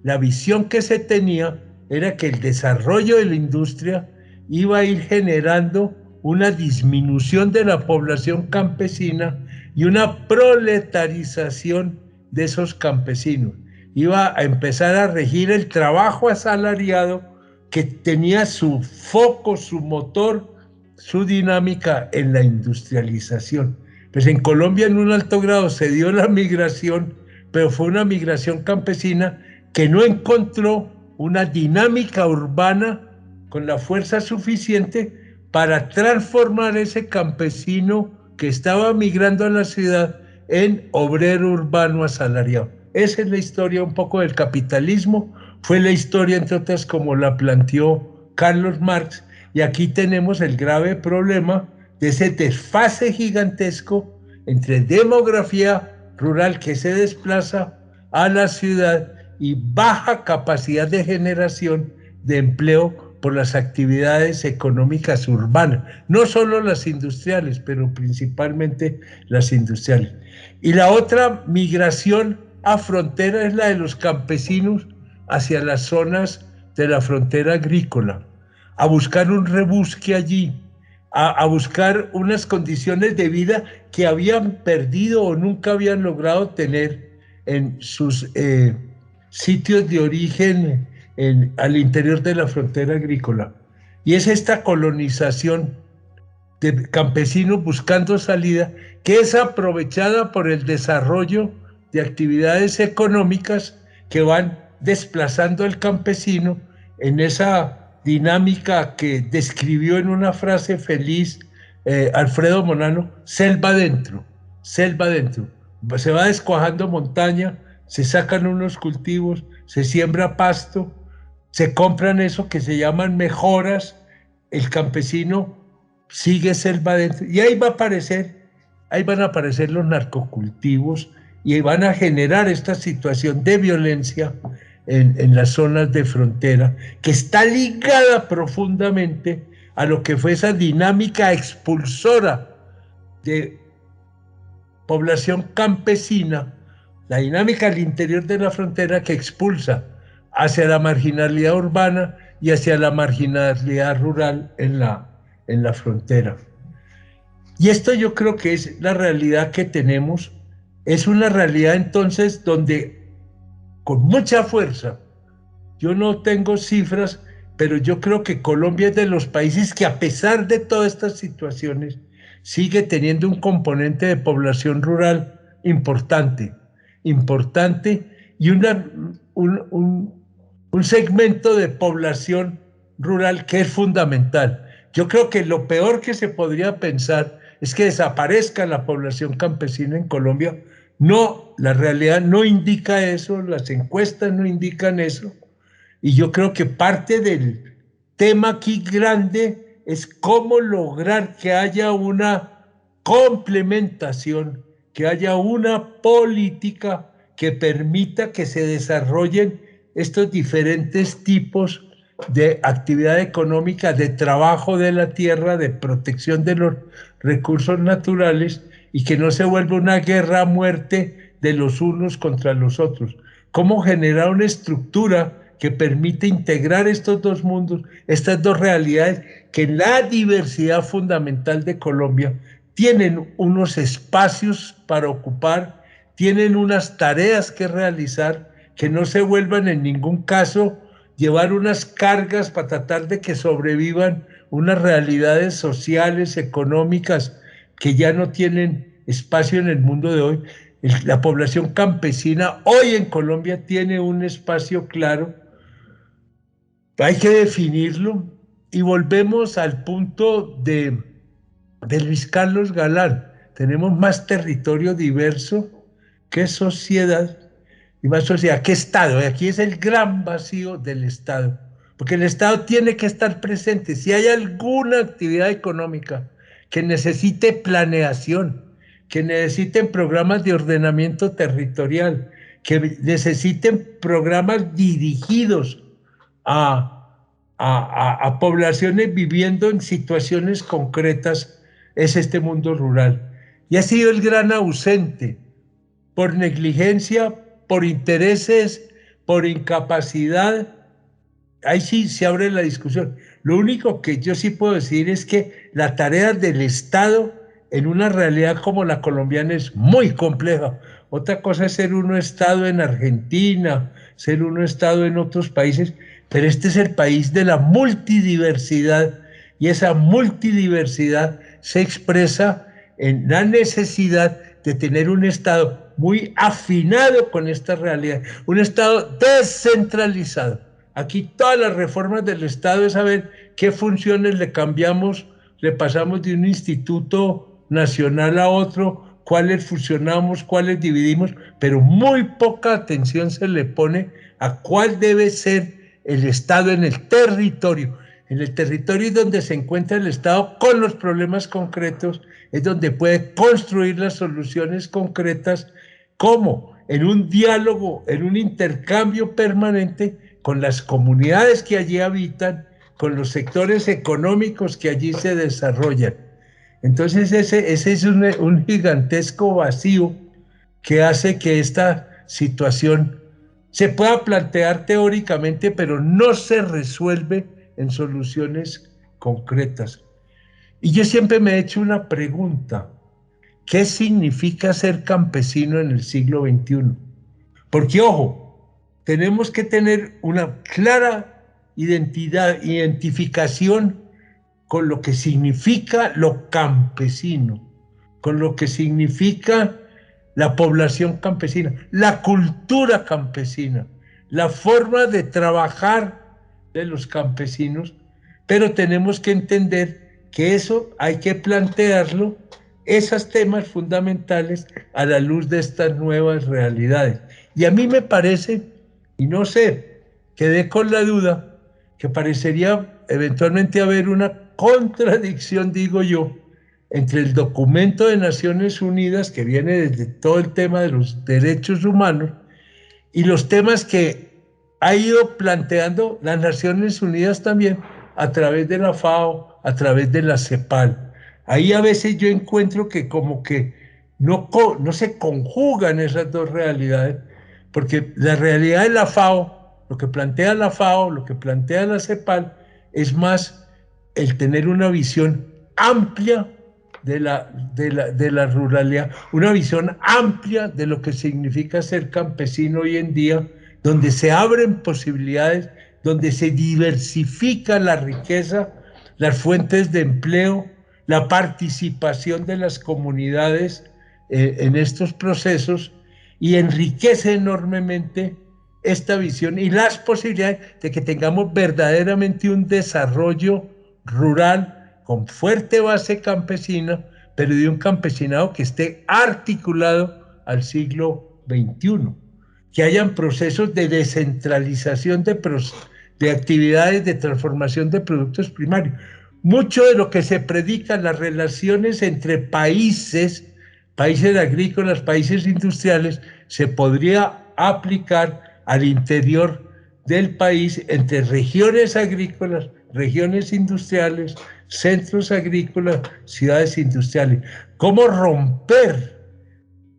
la visión que se tenía era que el desarrollo de la industria iba a ir generando una disminución de la población campesina y una proletarización de esos campesinos. Iba a empezar a regir el trabajo asalariado que tenía su foco, su motor, su dinámica en la industrialización. Pues en Colombia en un alto grado se dio la migración, pero fue una migración campesina que no encontró una dinámica urbana con la fuerza suficiente para transformar ese campesino que estaba migrando a la ciudad en obrero urbano asalariado. Esa es la historia un poco del capitalismo, fue la historia entre otras como la planteó Carlos Marx, y aquí tenemos el grave problema de ese desfase gigantesco entre demografía rural que se desplaza a la ciudad y baja capacidad de generación de empleo por las actividades económicas urbanas, no solo las industriales, pero principalmente las industriales. Y la otra migración a frontera es la de los campesinos hacia las zonas de la frontera agrícola, a buscar un rebusque allí, a buscar unas condiciones de vida que habían perdido o nunca habían logrado tener en sus sitios de origen al interior de la frontera agrícola. Y es esta colonización de campesinos buscando salida que es aprovechada por el desarrollo de actividades económicas que van desplazando al campesino en esa dinámica que describió en una frase feliz Alfredo Monano: selva adentro, selva adentro. Se va descuajando montaña, se sacan unos cultivos, se siembra pasto, se compran eso que se llaman mejoras, el campesino sigue selva adentro y ahí van a aparecer los narcocultivos y van a generar esta situación de violencia en las zonas de frontera, que está ligada profundamente a lo que fue esa dinámica expulsora de población campesina, la dinámica al interior de la frontera que expulsa hacia la marginalidad urbana y hacia la marginalidad rural en la frontera. Y esto yo creo que es la realidad que tenemos, es una realidad entonces donde con mucha fuerza, yo no tengo cifras, pero yo creo que Colombia es de los países que a pesar de todas estas situaciones sigue teniendo un componente de población rural importante y un segmento de población rural que es fundamental. Yo creo que lo peor que se podría pensar es que desaparezca la población campesina en Colombia. No, la realidad no indica eso, las encuestas no indican eso, y yo creo que parte del tema aquí grande es cómo lograr que haya una complementación, que haya una política que permita que se desarrollen estos diferentes tipos de actividad económica, de trabajo de la tierra, de protección de los recursos naturales, y que no se vuelva una guerra a muerte de los unos contra los otros. ¿Cómo generar una estructura que permite integrar estos dos mundos, estas dos realidades que en la diversidad fundamental de Colombia tienen unos espacios para ocupar, tienen unas tareas que realizar, que no se vuelvan en ningún caso llevar unas cargas para tratar de que sobrevivan unas realidades sociales, económicas, que ya no tienen espacio en el mundo de hoy? La población campesina hoy en Colombia tiene un espacio claro, hay que definirlo, y volvemos al punto de Luis Carlos Galán. Tenemos más territorio diverso que sociedad, y más sociedad que Estado. Y aquí es el gran vacío del Estado, porque el Estado tiene que estar presente. Si hay alguna actividad económica que necesite planeación, que necesiten programas de ordenamiento territorial, que necesiten programas dirigidos a a poblaciones viviendo en situaciones concretas es este mundo rural. Y ha sido el gran ausente por negligencia, por intereses, por incapacidad. Ahí sí se abre la discusión. Lo único que yo sí puedo decir es que la tarea del Estado en una realidad como la colombiana es muy compleja. Otra cosa es ser uno Estado en Argentina, ser uno Estado en otros países, pero este es el país de la multidiversidad y esa multidiversidad se expresa en la necesidad de tener un Estado muy afinado con esta realidad, un Estado descentralizado. Aquí todas las reformas del Estado es saber qué funciones le cambiamos, le pasamos de un instituto nacional a otro, cuáles fusionamos, cuáles dividimos, pero muy poca atención se le pone a cuál debe ser el Estado en el territorio. En el territorio es donde se encuentra el Estado con los problemas concretos, es donde puede construir las soluciones concretas. ¿Cómo? En un diálogo, en un intercambio permanente con las comunidades que allí habitan, con los sectores económicos que allí se desarrollan. Entonces ese es un gigantesco vacío que hace que esta situación se pueda plantear teóricamente, pero no se resuelve en soluciones concretas. Y yo siempre me he hecho una pregunta: ¿qué significa ser campesino en el siglo XXI? Porque, ojo, tenemos que tener una clara identificación con lo que significa lo campesino, con lo que significa la población campesina, la cultura campesina, la forma de trabajar de los campesinos, pero tenemos que entender que eso hay que plantearlo, esos temas fundamentales, a la luz de estas nuevas realidades. Y a mí me parece, y no sé, quedé con la duda, que parecería eventualmente haber una contradicción, digo yo, entre el documento de Naciones Unidas, que viene desde todo el tema de los derechos humanos, y los temas que ha ido planteando las Naciones Unidas también a través de la FAO, a través de la CEPAL. Ahí a veces yo encuentro que como que no se conjugan esas dos realidades, porque la realidad de la FAO, lo que plantea la FAO, lo que plantea la CEPAL, es más el tener una visión amplia de la ruralidad, una visión amplia de lo que significa ser campesino hoy en día, donde se abren posibilidades, donde se diversifica la riqueza, las fuentes de empleo, la participación de las comunidades en estos procesos, y enriquece enormemente esta visión y las posibilidades de que tengamos verdaderamente un desarrollo rural con fuerte base campesina, pero de un campesinado que esté articulado al siglo XXI, que hayan procesos de descentralización de actividades de transformación de productos primarios. Mucho de lo que se predica, las relaciones entre países agrícolas, países industriales, se podría aplicar al interior del país, entre regiones agrícolas, regiones industriales, centros agrícolas, ciudades industriales. ¿Cómo romper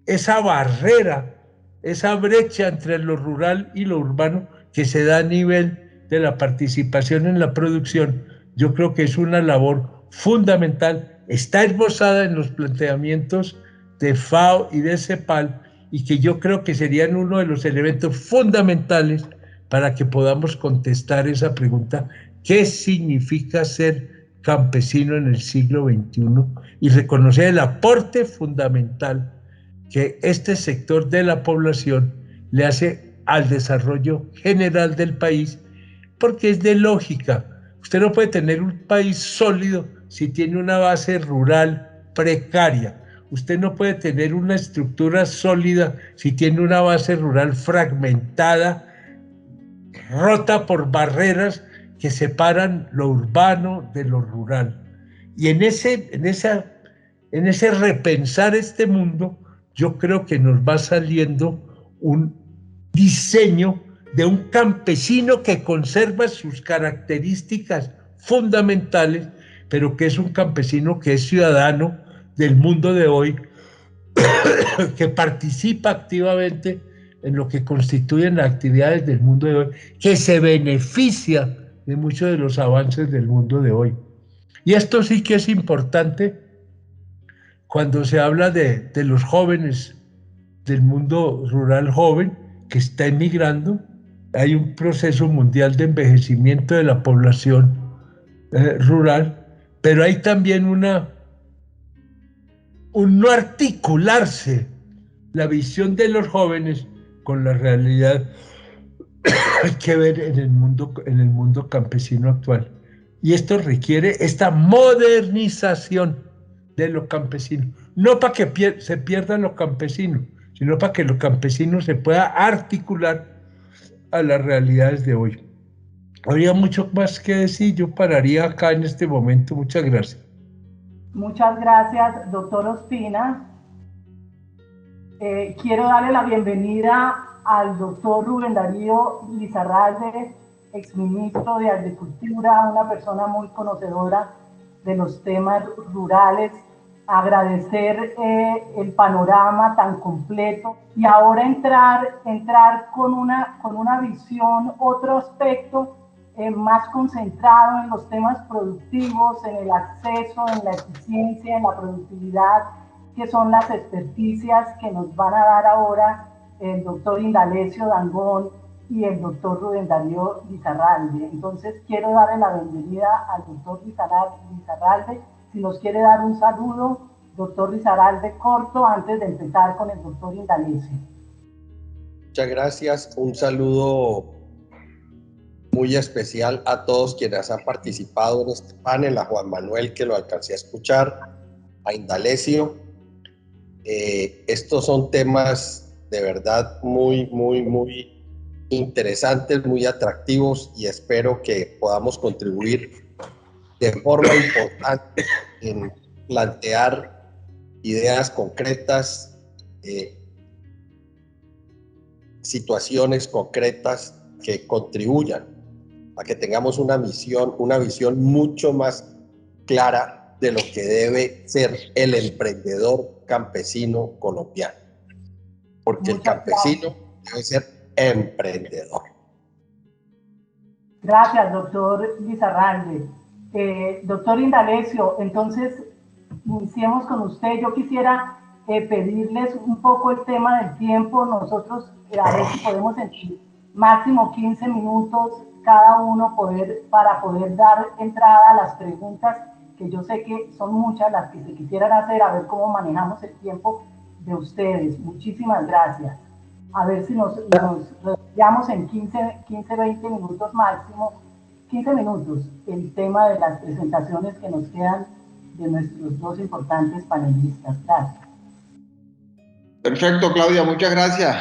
esa barrera, esa brecha entre lo rural y lo urbano que se da a nivel de la participación en la producción? Yo creo que es una labor fundamental, está esbozada en los planteamientos de FAO y de CEPAL, y que yo creo que serían uno de los elementos fundamentales para que podamos contestar esa pregunta: ¿qué significa ser campesino en el siglo XXI? Y reconocer el aporte fundamental que este sector de la población le hace al desarrollo general del país, porque es de lógica. Usted no puede tener un país sólido si tiene una base rural precaria. Usted no puede tener una estructura sólida si tiene una base rural fragmentada, rota por barreras que separan lo urbano de lo rural. Y en ese repensar este mundo, yo creo que nos va saliendo un diseño de un campesino que conserva sus características fundamentales, pero que es un campesino que es ciudadano del mundo de hoy, que participa activamente en lo que constituyen las actividades del mundo de hoy, que se beneficia de muchos de los avances del mundo de hoy. Y esto sí que es importante cuando se habla de los jóvenes, del mundo rural joven que está emigrando. Hay un proceso mundial de envejecimiento de la población rural, pero hay también un no articularse la visión de los jóvenes con la realidad que ver en el mundo campesino actual. Y esto requiere esta modernización de lo campesino, no para que se pierdan los campesinos, sino para que los campesinos se pueda articular a las realidades de hoy. Habría mucho más que decir, yo pararía acá en este momento. Muchas gracias. Muchas gracias, doctor Ospina. Quiero darle la bienvenida al doctor Rubén Darío Lizarralde, exministro de Agricultura, una persona muy conocedora de los temas rurales. Agradecer el panorama tan completo y ahora entrar con una visión, otro aspecto más concentrado en los temas productivos, en el acceso, en la eficiencia, en la productividad, que son las experticias que nos van a dar ahora el doctor Indalecio Dangond y el doctor Rubén Darío Lizarralde. Entonces quiero darle la bienvenida al doctor Lizarralde. Si nos quiere dar un saludo, doctor Lizarralde, corto, antes de empezar con el doctor Indalecio. Muchas gracias. Un saludo muy especial a todos quienes han participado en este panel, a Juan Manuel, que lo alcancé a escuchar, a Indalecio. Estos son temas de verdad muy interesantes, muy atractivos, y espero que podamos contribuir de forma importante en plantear ideas concretas, situaciones concretas que contribuyan a que tengamos una visión mucho más clara de lo que debe ser el emprendedor campesino colombiano. Porque el campesino debe ser emprendedor. Gracias, doctor Lizarralde. Doctor Indalecio, entonces iniciemos con usted. Yo quisiera pedirles un poco el tema del tiempo. Nosotros a ver si podemos en máximo 15 minutos cada uno para poder dar entrada a las preguntas, que yo sé que son muchas las que se quisieran hacer, a ver cómo manejamos el tiempo de ustedes. Muchísimas gracias. A ver si nos redondeamos en 20 minutos máximo, 15 minutos, el tema de las presentaciones que nos quedan de nuestros dos importantes panelistas. Gracias. Perfecto, Claudia, muchas gracias.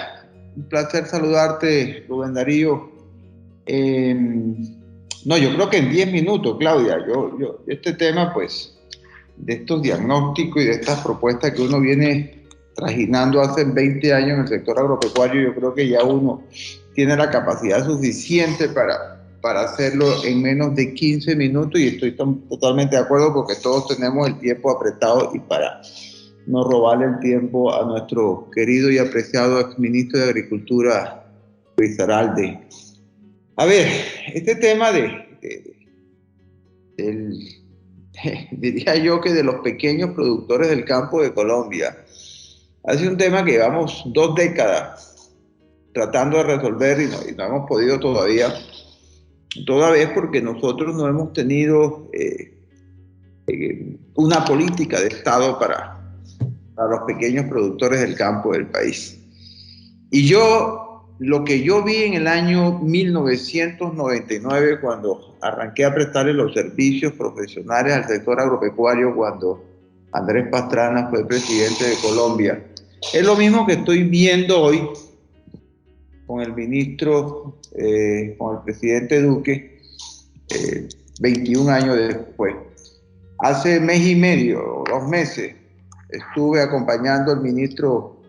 Un placer saludarte, Rubén Darío. No, yo creo que en 10 minutos, Claudia. Este tema, pues, de estos diagnósticos y de estas propuestas que uno viene trajinando hace 20 años en el sector agropecuario, yo creo que ya uno tiene la capacidad suficiente para hacerlo en menos de 15 minutos, y estoy totalmente de acuerdo porque todos tenemos el tiempo apretado, y para no robarle el tiempo a nuestro querido y apreciado exministro de Agricultura, Lizarralde. A ver, este tema diría yo que de los pequeños productores del campo de Colombia, ha sido un tema que llevamos 2 décadas tratando de resolver y no hemos podido todavía, toda vez porque nosotros no hemos tenido una política de Estado para los pequeños productores del campo del país. Y lo que yo vi en el año 1999, cuando arranqué a prestarle los servicios profesionales al sector agropecuario, cuando Andrés Pastrana fue presidente de Colombia, es lo mismo que estoy viendo hoy con el ministro, con el presidente Duque, 21 años después. Hace mes y medio, 2 meses, estuve acompañando al ministro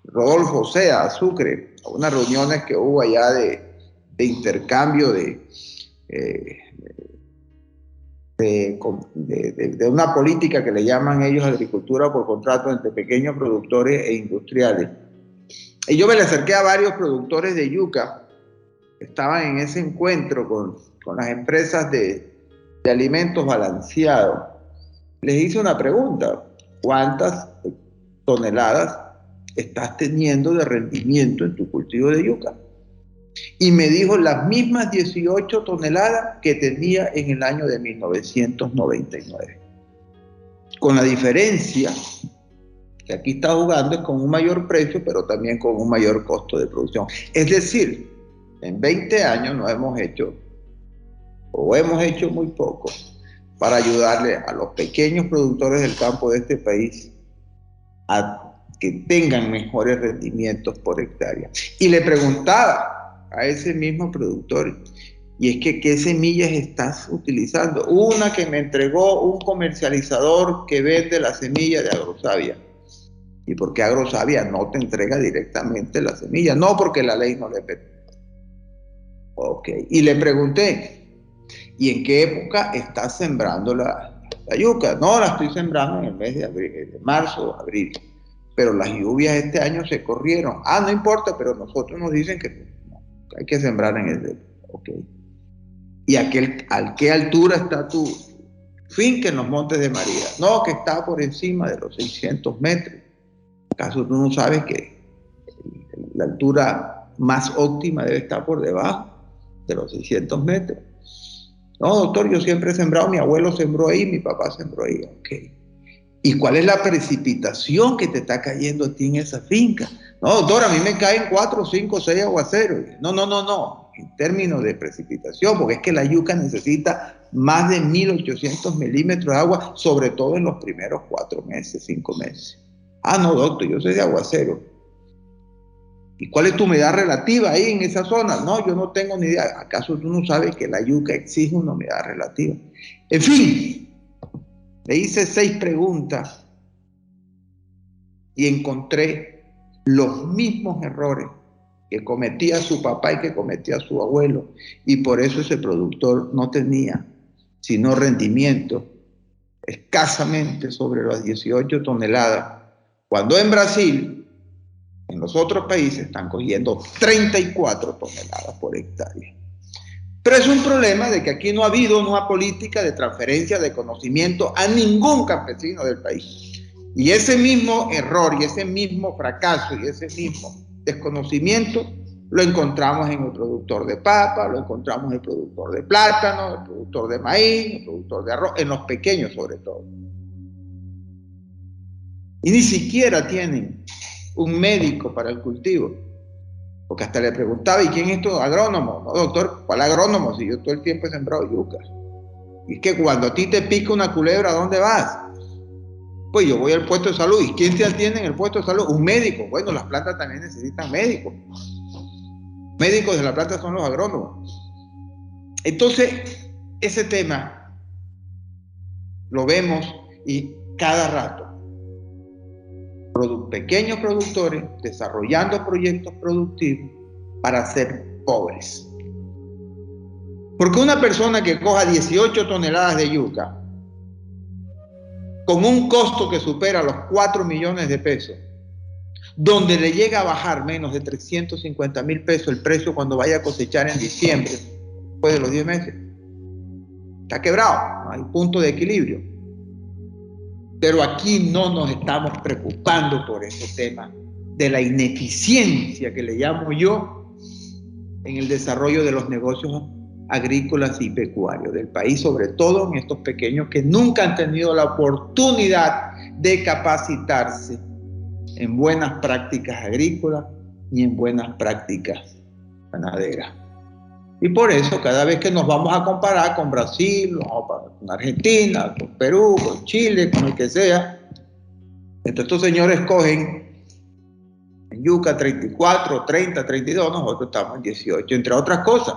Rodolfo Sea, a Sucre, a unas reuniones que hubo allá de intercambio de una política que le llaman ellos agricultura por contrato entre pequeños productores e industriales. Y yo me le acerqué a varios productores de yuca que estaban en ese encuentro con las empresas de alimentos balanceados. Les hice una pregunta: ¿cuántas toneladas estás teniendo de rendimiento en tu cultivo de yuca? Y me dijo las mismas 18 toneladas que tenía en el año de 1999. Con la diferencia que aquí está jugando es con un mayor precio, pero también con un mayor costo de producción. Es decir, en 20 años no hemos hecho, o hemos hecho muy poco, para ayudarle a los pequeños productores del campo de este país a que tengan mejores rendimientos por hectárea. Y le preguntaba a ese mismo productor, y es que ¿qué semillas estás utilizando? Una que me entregó un comercializador que vende la semilla de Agrosavia. ¿Y por qué Agrosavia no te entrega directamente la semilla? No, porque la ley no le permite. Ok, y le pregunté, ¿y en qué época estás sembrando la yuca? No, la estoy sembrando en el mes de abril, de marzo, abril. Pero las lluvias este año se corrieron. Ah, no importa, pero nosotros nos dicen que hay que sembrar en el... Ok. ¿Y a qué altura está tu finca en los Montes de María? No, que está por encima de los 600 metros. ¿Acaso tú no sabes que la altura más óptima debe estar por debajo de los 600 metros? No, doctor, yo siempre he sembrado, mi abuelo sembró ahí, mi papá sembró ahí. Ok. ¿Y cuál es la precipitación que te está cayendo a ti en esa finca? No, doctor, a mí me caen 4, 5, 6 aguaceros. No. En términos de precipitación, porque es que la yuca necesita más de 1.800 milímetros de agua, sobre todo en los primeros 4 meses, 5 meses. Ah, no, doctor, yo soy de aguacero. ¿Y cuál es tu humedad relativa ahí en esa zona? No, yo no tengo ni idea. ¿Acaso tú no sabes que la yuca exige una humedad relativa? En fin, le hice 6 preguntas y encontré los mismos errores que cometía su papá y que cometía su abuelo. Y por eso ese productor no tenía sino rendimiento escasamente sobre las 18 toneladas. Cuando en Brasil, en los otros países, están cogiendo 34 toneladas por hectárea. Pero es un problema de que aquí no ha habido una política de transferencia de conocimiento a ningún campesino del país. Y ese mismo error, y ese mismo fracaso, y ese mismo desconocimiento, lo encontramos en el productor de papa, lo encontramos en el productor de plátano, el productor de maíz, el productor de arroz, en los pequeños sobre todo. Y ni siquiera tienen un médico para el cultivo. Porque hasta le preguntaba, ¿y quién es tu agrónomo? No, doctor, ¿cuál agrónomo? Si yo todo el tiempo he sembrado yucas. Y es que cuando a ti te pica una culebra, ¿a dónde vas? Pues yo voy al puesto de salud. ¿Y quién te atiende en el puesto de salud? Un médico. Bueno, las plantas también necesitan médicos. Médicos de la planta son los agrónomos. Entonces, ese tema lo vemos y cada rato. Pequeños productores desarrollando proyectos productivos para ser pobres. Porque una persona que coja 18 toneladas de yuca con un costo que supera los 4 millones de pesos, donde le llega a bajar menos de 350.000 pesos el precio cuando vaya a cosechar en diciembre, después de los 10 meses, está quebrado, no hay punto de equilibrio. Pero aquí no nos estamos preocupando por ese tema de la ineficiencia que le llamo yo en el desarrollo de los negocios agrícolas y pecuarios del país, sobre todo en estos pequeños que nunca han tenido la oportunidad de capacitarse en buenas prácticas agrícolas ni en buenas prácticas ganaderas. Y por eso cada vez que nos vamos a comparar con Brasil, con Argentina, con Perú, con Chile, con el que sea, entonces estos señores cogen en yuca 34, 30, 32, nosotros estamos en 18, entre otras cosas.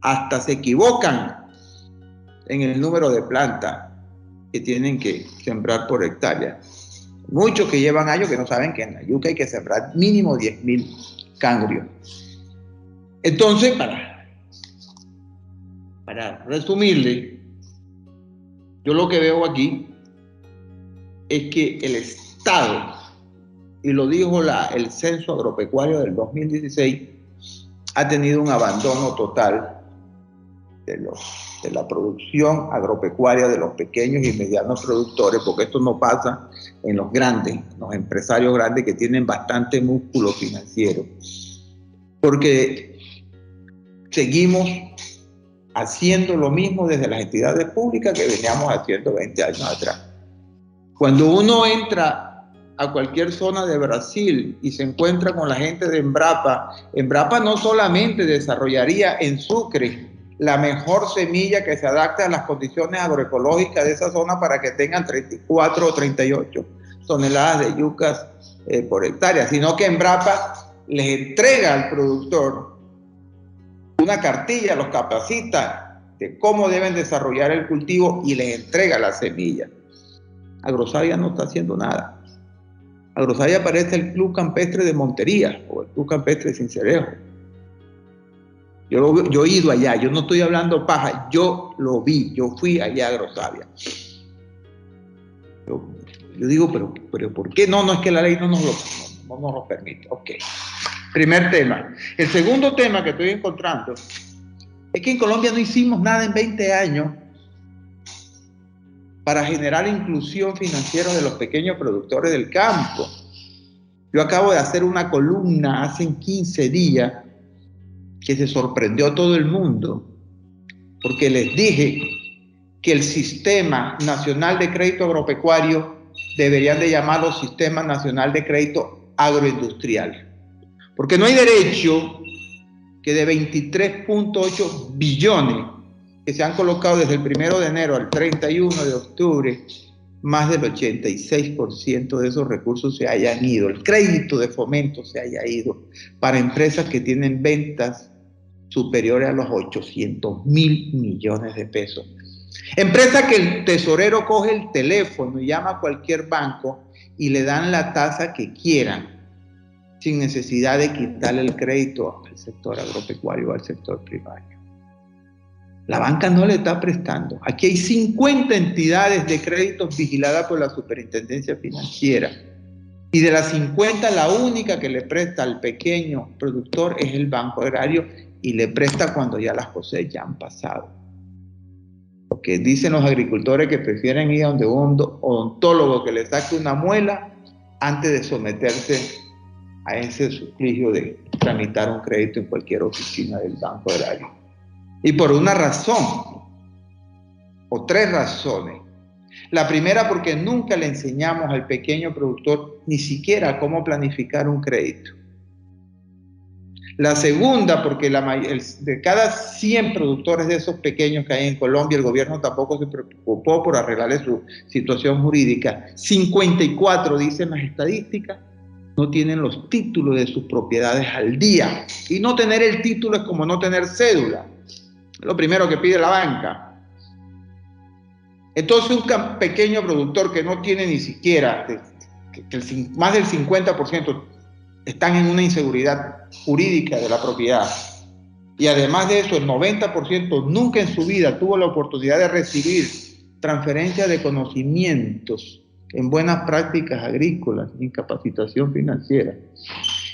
Hasta se equivocan en el número de plantas que tienen que sembrar por hectárea. Muchos que llevan años que no saben que en la yuca hay que sembrar mínimo 10.000 cangrios. Entonces, para resumirle, yo lo que veo aquí es que el Estado, y lo dijo el Censo Agropecuario del 2016, ha tenido un abandono total de la producción agropecuaria de los pequeños y medianos productores, porque esto no pasa en los grandes, los empresarios grandes que tienen bastante músculo financiero, porque seguimos haciendo lo mismo desde las entidades públicas que veníamos haciendo 20 años atrás. Cuando uno entra a cualquier zona de Brasil y se encuentra con la gente de Embrapa, Embrapa no solamente desarrollaría en Sucre la mejor semilla que se adapte a las condiciones agroecológicas de esa zona para que tengan 34 o 38 toneladas de yucas por hectárea, sino que Embrapa les entrega al productor una cartilla, los capacita de cómo deben desarrollar el cultivo y les entrega la semilla. Agrosalia no está haciendo nada. Agrosalia parece el Club Campestre de Montería o el Club Campestre de Cincelejo. Yo he ido allá, yo no estoy hablando paja, yo lo vi, yo fui allá a Agrosalia. Yo digo, pero ¿por qué? No, es que la ley no nos lo permite. Ok. Primer tema. El segundo tema que estoy encontrando es que en Colombia no hicimos nada en 20 años para generar inclusión financiera de los pequeños productores del campo. Yo acabo de hacer una columna hace 15 días que se sorprendió a todo el mundo, porque les dije que el Sistema Nacional de Crédito Agropecuario deberían de llamarlo Sistema Nacional de Crédito Agroindustrial, porque no hay derecho que de 23.8 billones que se han colocado desde el 1 de enero al 31 de octubre, más del 86% de esos recursos se hayan ido, el crédito de fomento se haya ido para empresas que tienen ventas superiores a los 800.000 millones de pesos. Empresa que el tesorero coge el teléfono y llama a cualquier banco y le dan la tasa que quieran, sin necesidad de quitarle el crédito al sector agropecuario o al sector primario. La banca no le está prestando. Aquí hay 50 entidades de créditos vigiladas por la Superintendencia Financiera. Y de las 50, la única que le presta al pequeño productor es el Banco Agrario, y le presta cuando ya las cosechas han pasado. Porque dicen los agricultores que prefieren ir a donde un odontólogo que le saque una muela antes de someterse a ese suplicio de tramitar un crédito en cualquier oficina del Banco Agrario. Y por una razón, o tres razones. La primera, porque nunca le enseñamos al pequeño productor ni siquiera cómo planificar un crédito. La segunda, porque de cada 100 productores de esos pequeños que hay en Colombia, el gobierno tampoco se preocupó por arreglarle su situación jurídica. 54, dicen las estadísticas, no tienen los títulos de sus propiedades al día. Y no tener el título es como no tener cédula. Es lo primero que pide la banca. Entonces, un pequeño productor que no tiene ni siquiera, más del 50% están en una inseguridad jurídica de la propiedad. Y además de eso, el 90% nunca en su vida tuvo la oportunidad de recibir transferencia de conocimientos en buenas prácticas agrícolas, en capacitación financiera.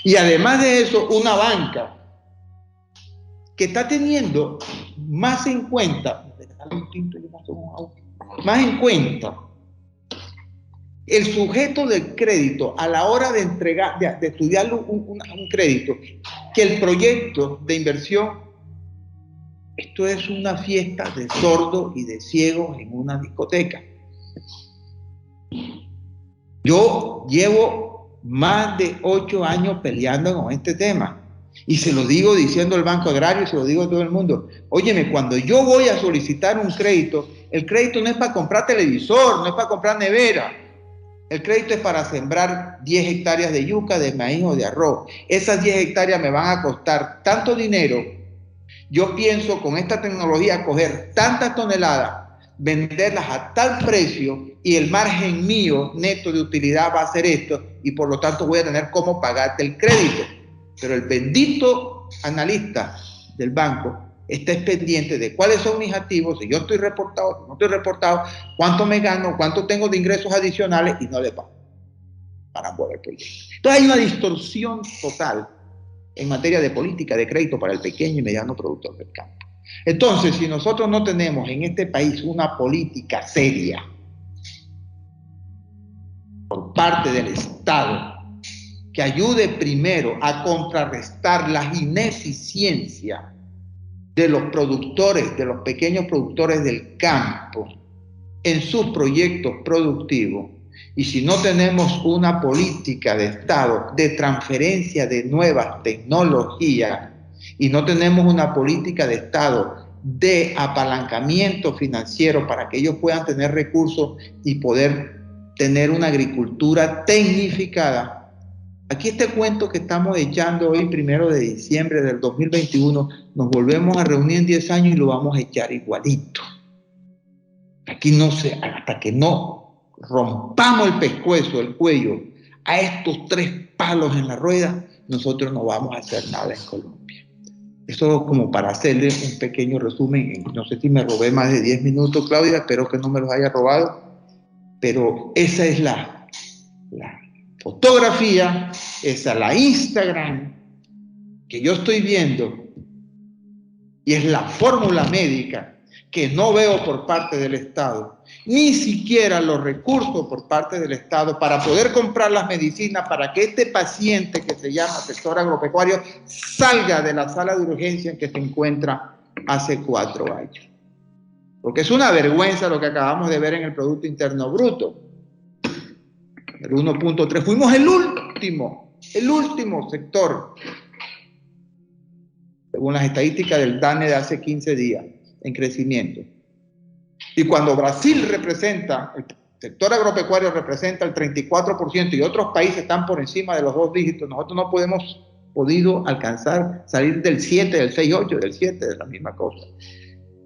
Y además de eso, una banca que está teniendo más en cuenta el sujeto del crédito a la hora de entregar, de estudiar un crédito, que el proyecto de inversión. Esto es una fiesta de sordos y de ciegos en una discoteca. Yo llevo más de 8 años peleando con este tema. Y se lo digo diciendo al Banco Agrario, se lo digo a todo el mundo. Óyeme, cuando yo voy a solicitar un crédito, el crédito no es para comprar televisor, no es para comprar nevera. El crédito es para sembrar 10 hectáreas de yuca, de maíz o de arroz. Esas 10 hectáreas me van a costar tanto dinero. Yo pienso con esta tecnología coger tantas toneladas venderlas a tal precio y el margen mío neto de utilidad va a ser esto y por lo tanto voy a tener cómo pagarte el crédito. Pero el bendito analista del banco está pendiente de cuáles son mis activos, si yo estoy reportado, si no estoy reportado, cuánto me gano, cuánto tengo de ingresos adicionales y no le pago para mover el proyecto. Entonces hay una distorsión total en materia de política de crédito para el pequeño y mediano productor del campo. Entonces, si nosotros no tenemos en este país una política seria por parte del Estado que ayude primero a contrarrestar las ineficiencias de los productores, de los pequeños productores del campo en sus proyectos productivos, y si no tenemos una política de Estado de transferencia de nuevas tecnologías y no tenemos una política de Estado de apalancamiento financiero para que ellos puedan tener recursos y poder tener una agricultura tecnificada, aquí este cuento que estamos echando hoy, 1 de diciembre del 2021, nos volvemos a reunir en 10 años y lo vamos a echar igualito. Aquí no se, hasta que no rompamos el pescuezo, el cuello, a estos 3 palos en la rueda, nosotros no vamos a hacer nada en Colombia. Eso como para hacerle un pequeño resumen. No sé si me robé más de 10 minutos, Claudia, espero que no me los haya robado, pero esa es la fotografía, esa es la Instagram que yo estoy viendo y es la fórmula médica que no veo por parte del Estado, ni siquiera los recursos por parte del Estado para poder comprar las medicinas para que este paciente que se llama sector agropecuario salga de la sala de urgencia en que se encuentra hace 4 años. Porque es una vergüenza lo que acabamos de ver en el Producto Interno Bruto. El 1.3, fuimos el último sector, según las estadísticas del DANE de hace 15 días, en crecimiento. Y cuando Brasil representa, el sector agropecuario representa el 34% y otros países están por encima de los 2 dígitos, nosotros no hemos podido alcanzar, salir del 7, del 6,8, del 7, de la misma cosa.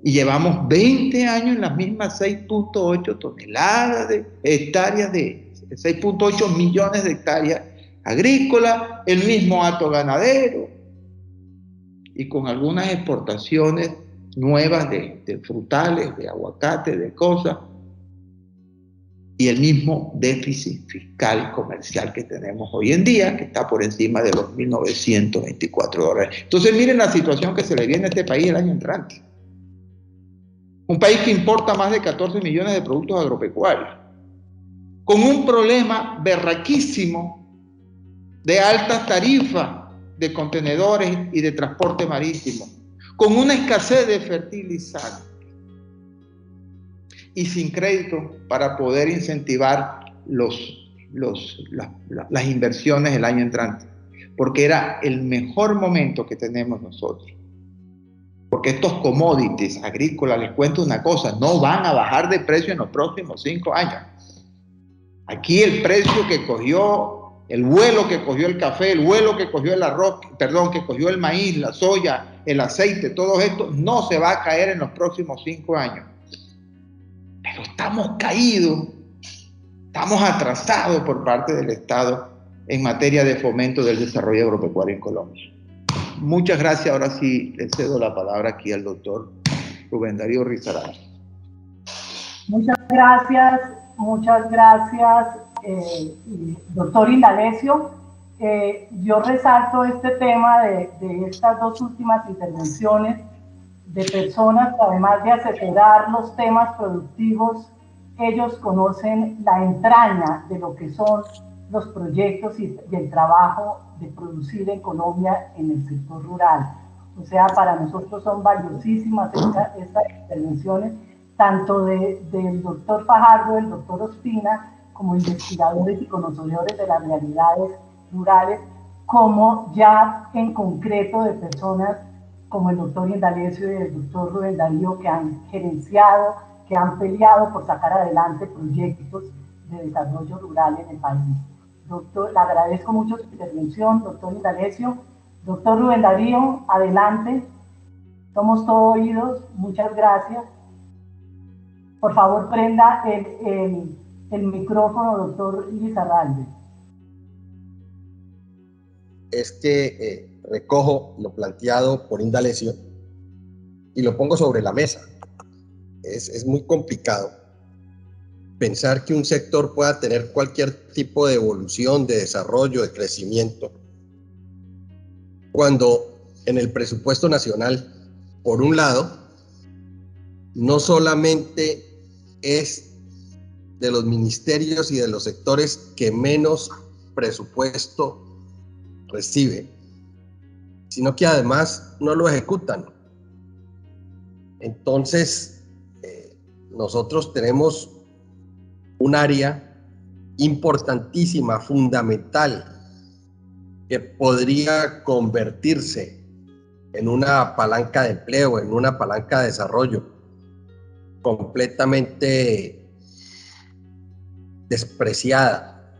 Y llevamos 20 años en las mismas 6.8 toneladas de hectáreas de 6.8 millones de hectáreas agrícolas, el mismo hato ganadero y con algunas exportaciones nuevas de frutales, de aguacate, de cosas, y el mismo déficit fiscal comercial que tenemos hoy en día, que está por encima de los $1.924. Entonces miren la situación que se le viene a este país el año entrante. Un país que importa más de 14 millones de productos agropecuarios, con un problema berraquísimo de altas tarifas de contenedores y de transporte marítimo, con una escasez de fertilizantes y sin crédito para poder incentivar las inversiones el año entrante, porque era el mejor momento que tenemos nosotros. Porque estos commodities agrícolas, les cuento una cosa, no van a bajar de precio en los próximos 5 años. Aquí el precio que cogió, el vuelo que cogió el café, el vuelo que cogió el arroz, perdón, que cogió el maíz, la soya, el aceite, todo esto no se va a caer en los próximos 5 años. Pero estamos caídos, estamos atrasados por parte del Estado en materia de fomento del desarrollo agropecuario en Colombia. Muchas gracias. Ahora sí le cedo la palabra aquí al doctor Rubén Darío Risaralda. Muchas gracias, doctor Indalecio. Yo resalto este tema de estas 2 últimas intervenciones de personas que además de asesorar los temas productivos, ellos conocen la entraña de lo que son los proyectos y el trabajo de producir en Colombia en el sector rural. O sea, para nosotros son valiosísimas estas intervenciones, tanto del doctor Fajardo, del doctor Ospina, como investigadores y conocedores de las realidades rurales, como ya en concreto de personas como el doctor Indalecio y el doctor Rubén Darío, que han gerenciado, que han peleado por sacar adelante proyectos de desarrollo rural en el país. Doctor, le agradezco mucho su intervención, doctor Indalecio. Doctor Rubén Darío, adelante. Somos todos oídos. Muchas gracias. Por favor, prenda el micrófono, doctor Lizarralde. Es que recojo lo planteado por Indalecio y lo pongo sobre la mesa. Es muy complicado pensar que un sector pueda tener cualquier tipo de evolución, de desarrollo, de crecimiento, cuando en el presupuesto nacional, por un lado, no solamente es de los ministerios y de los sectores que menos presupuesto recibe, sino que además no lo ejecutan. Entonces, nosotros tenemos un área importantísima, fundamental, que podría convertirse en una palanca de empleo, en una palanca de desarrollo, completamente despreciada,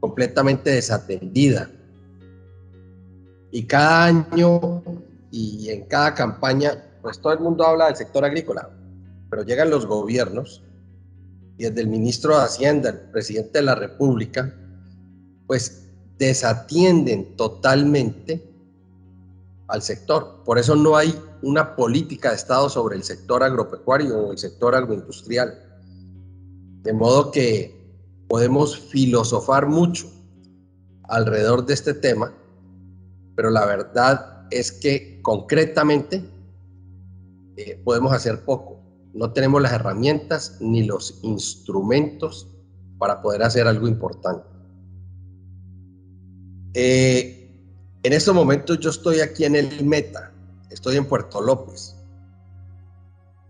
completamente desatendida. Y cada año y en cada campaña, pues todo el mundo habla del sector agrícola, pero llegan los gobiernos y desde el ministro de Hacienda, el presidente de la República, pues desatienden totalmente al sector. Por eso no hay una política de Estado sobre el sector agropecuario o el sector agroindustrial. De modo que podemos filosofar mucho alrededor de este tema, pero la verdad es que concretamente podemos hacer poco. No tenemos las herramientas ni los instrumentos para poder hacer algo importante. En estos momentos yo estoy aquí en el Meta, estoy en Puerto López.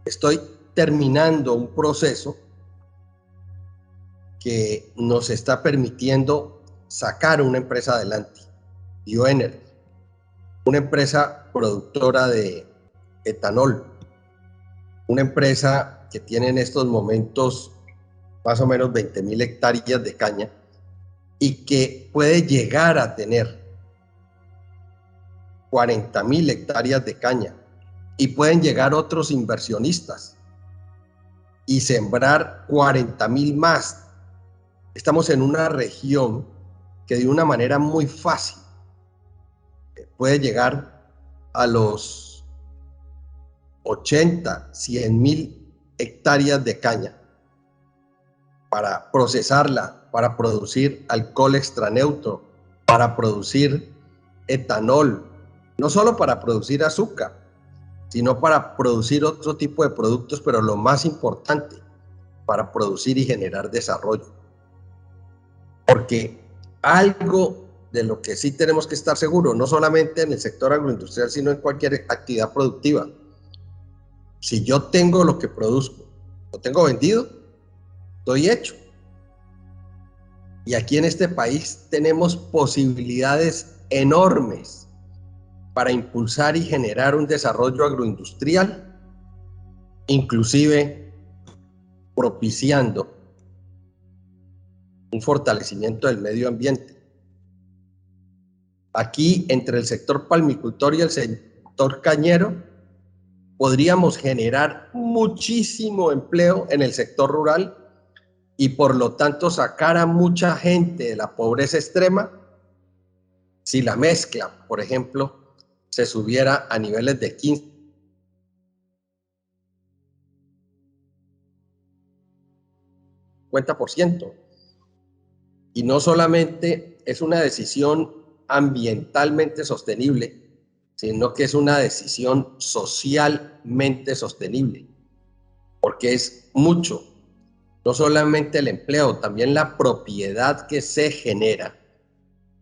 Estoy terminando un proceso que nos está permitiendo sacar una empresa adelante, Bioenergy, una empresa productora de etanol, una empresa que tiene en estos momentos más o menos 20.000 hectáreas de caña y que puede llegar a tener 40.000 hectáreas de caña y pueden llegar otros inversionistas y sembrar 40.000 más. Estamos en una región que de una manera muy fácil puede llegar a los 80, 100.000 hectáreas de caña para procesarla, para producir alcohol extraneutro, para producir etanol, no solo para producir azúcar, sino para producir otro tipo de productos, pero lo más importante, para producir y generar desarrollo. Porque algo de lo que sí tenemos que estar seguros, no solamente en el sector agroindustrial, sino en cualquier actividad productiva. Si yo tengo lo que produzco, lo tengo vendido, estoy hecho. Y aquí en este país tenemos posibilidades enormes para impulsar y generar un desarrollo agroindustrial, inclusive propiciando un fortalecimiento del medio ambiente. Aquí, entre el sector palmicultor y el sector cañero, podríamos generar muchísimo empleo en el sector rural y por lo tanto sacar a mucha gente de la pobreza extrema si la mezcla, por ejemplo, se subiera a niveles de 50%. Y no solamente es una decisión ambientalmente sostenible, sino que es una decisión socialmente sostenible, porque es mucho, no solamente el empleo, también la propiedad que se genera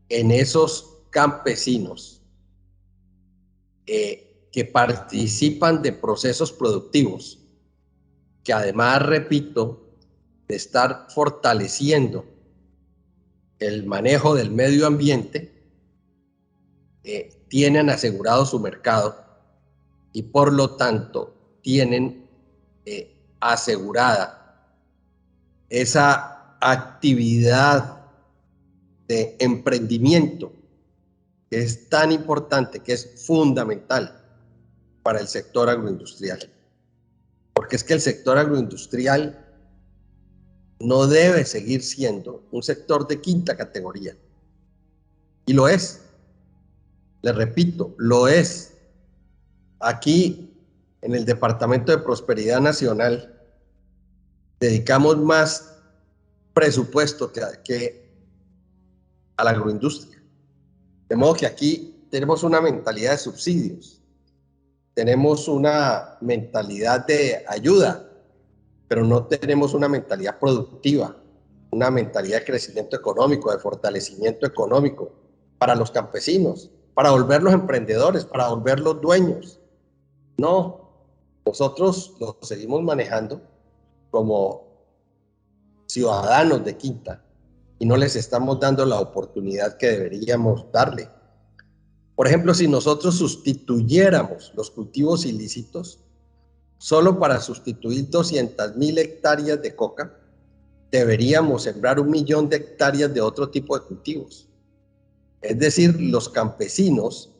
en esos campesinos que participan de procesos productivos, que además, repito, de estar fortaleciendo el manejo del medio ambiente, tienen asegurado su mercado y por lo tanto tienen asegurada esa actividad de emprendimiento que es tan importante, que es fundamental para el sector agroindustrial. porque es que el sector agroindustrial no debe seguir siendo un sector de quinta categoría. Y lo es. Le repito, lo es. Aquí, en el Departamento de Prosperidad Nacional, dedicamos más presupuesto que a la agroindustria. De modo que aquí tenemos una mentalidad de subsidios, tenemos una mentalidad de ayuda, pero no tenemos una mentalidad productiva, una mentalidad de crecimiento económico, de fortalecimiento económico para los campesinos, para volverlos emprendedores, para volverlos dueños. No, nosotros los seguimos manejando como ciudadanos de quinta y no les estamos dando la oportunidad que deberíamos darle. Por ejemplo, si nosotros sustituyéramos los cultivos ilícitos, solo para sustituir 200.000 hectáreas de coca, deberíamos sembrar 1 millón de hectáreas de otro tipo de cultivos. Es decir, los campesinos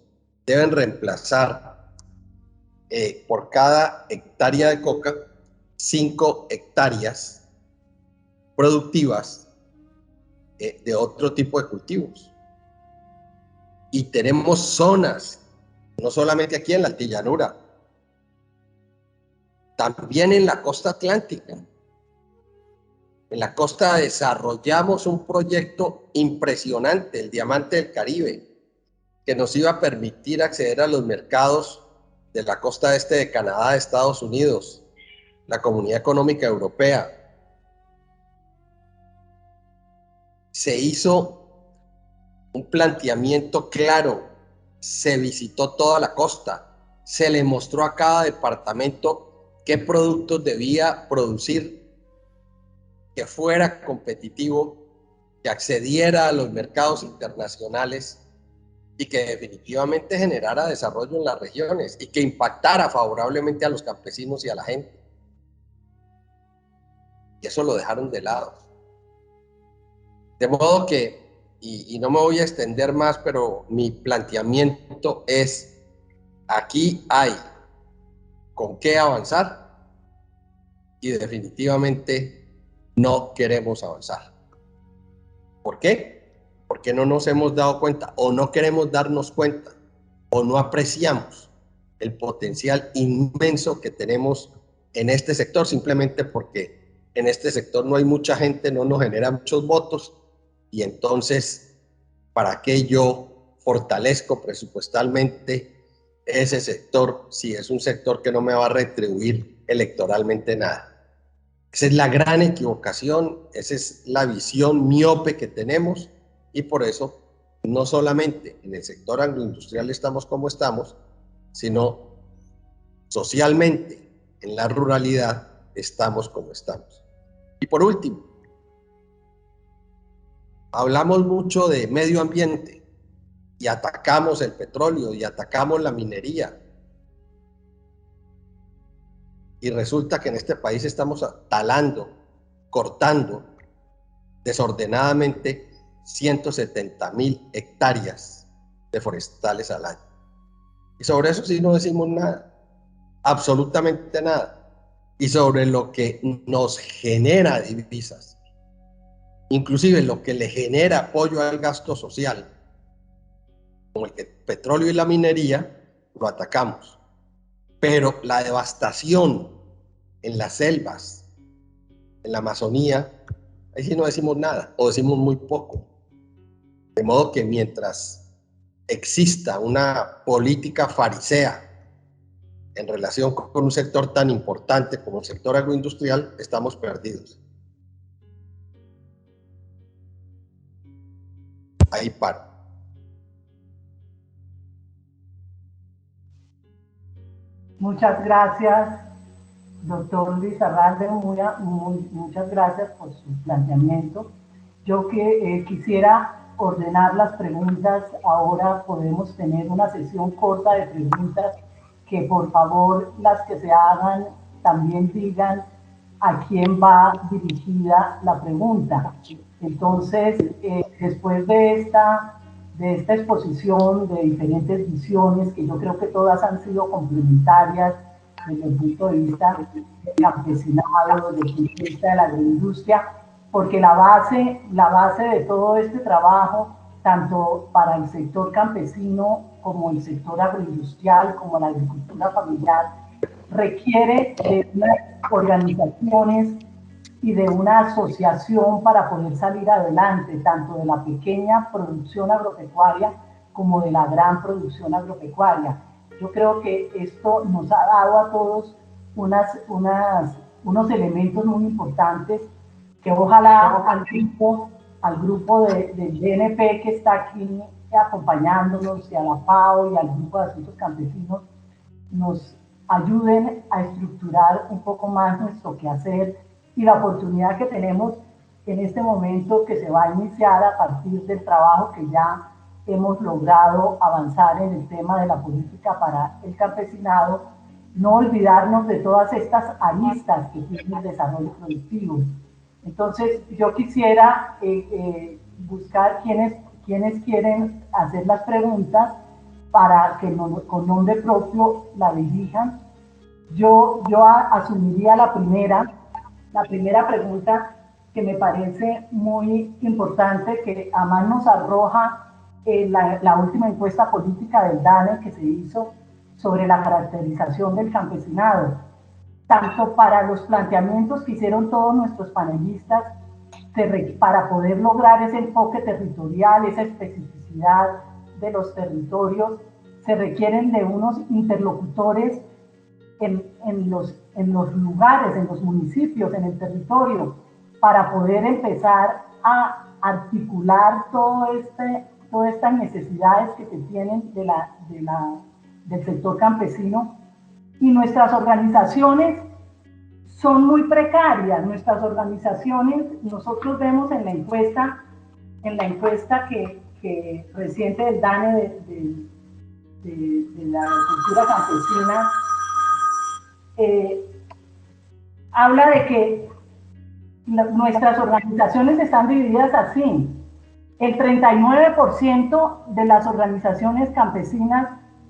deben reemplazar por cada hectárea de coca 5 hectáreas productivas de otro tipo de cultivos. Y tenemos zonas, no solamente aquí en la altillanura, también en la costa atlántica. En la costa desarrollamos un proyecto impresionante, el Diamante del Caribe, que nos iba a permitir acceder a los mercados de la costa este de Canadá, de Estados Unidos, la Comunidad Económica Europea. Se hizo un planteamiento claro, se visitó toda la costa, se le mostró a cada departamento qué productos debía producir, que fuera competitivo, que accediera a los mercados internacionales y que definitivamente generara desarrollo en las regiones y que impactara favorablemente a los campesinos y a la gente. Y eso lo dejaron de lado. De modo que, y no me voy a extender más, pero mi planteamiento es, aquí hay con qué avanzar y definitivamente no queremos avanzar. ¿Por qué? Porque no nos hemos dado cuenta o no queremos darnos cuenta o no apreciamos el potencial inmenso que tenemos en este sector, simplemente porque en este sector no hay mucha gente, no nos genera muchos votos y entonces, ¿para qué yo fortalezco presupuestalmente ese sector si es un sector que no me va a retribuir electoralmente nada? Esa es la gran equivocación, esa es la visión miope que tenemos y por eso no solamente en el sector agroindustrial estamos como estamos, sino socialmente en la ruralidad estamos como estamos. Y por último, hablamos mucho de medio ambiente y atacamos el petróleo y atacamos la minería. Y resulta que en este país estamos talando, cortando desordenadamente 170.000 hectáreas de forestales al año. Y sobre eso sí no decimos nada, absolutamente nada. Y sobre lo que nos genera divisas, inclusive lo que le genera apoyo al gasto social, como el petróleo y la minería, lo atacamos. Pero la devastación en las selvas, en la Amazonía, ahí sí no decimos nada, o decimos muy poco. De modo que mientras exista una política farisea en relación con un sector tan importante como el sector agroindustrial, estamos perdidos. Ahí paro. Muchas gracias, doctor Luis Arralde, muchas gracias por su planteamiento. Yo quisiera ordenar las preguntas. Ahora podemos tener una sesión corta de preguntas que por favor las que se hagan también digan a quién va dirigida la pregunta. Entonces, después de esta exposición de diferentes visiones, que yo creo que todas han sido complementarias desde el punto de vista del campesinado, desde el punto de vista de la agroindustria, porque la base de todo este trabajo, tanto para el sector campesino como el sector agroindustrial, como la agricultura familiar, requiere de unas organizaciones y de una asociación para poder salir adelante, tanto de la pequeña producción agropecuaria como de la gran producción agropecuaria. Yo creo que esto nos ha dado a todos unos elementos muy importantes que ojalá al grupo del DNP que está aquí acompañándonos, y a la FAO y al grupo de asuntos campesinos, nos ayuden a estructurar un poco más nuestro quehacer y la oportunidad que tenemos en este momento que se va a iniciar a partir del trabajo que ya hemos logrado avanzar en el tema de la política para el campesinado, no olvidarnos de todas estas aristas que tiene el desarrollo productivo. Entonces, yo quisiera buscar quienes quieren hacer las preguntas para que con nombre propio la dirijan. Yo asumiría la primera pregunta, que me parece muy importante, que además nos arroja la última encuesta política del DANE que se hizo sobre la caracterización del campesinado. Tanto para los planteamientos que hicieron todos nuestros panelistas, para poder lograr ese enfoque territorial, esa especificidad de los territorios, se requieren de unos interlocutores en los lugares, en los municipios, en el territorio, para poder empezar a articular todas estas necesidades que se tienen del sector campesino. Y nuestras organizaciones son muy precarias. Nuestras organizaciones, nosotros vemos en la encuesta que reciente del DANE de la cultura campesina, habla de que nuestras organizaciones están divididas así. El 39% de las organizaciones campesinas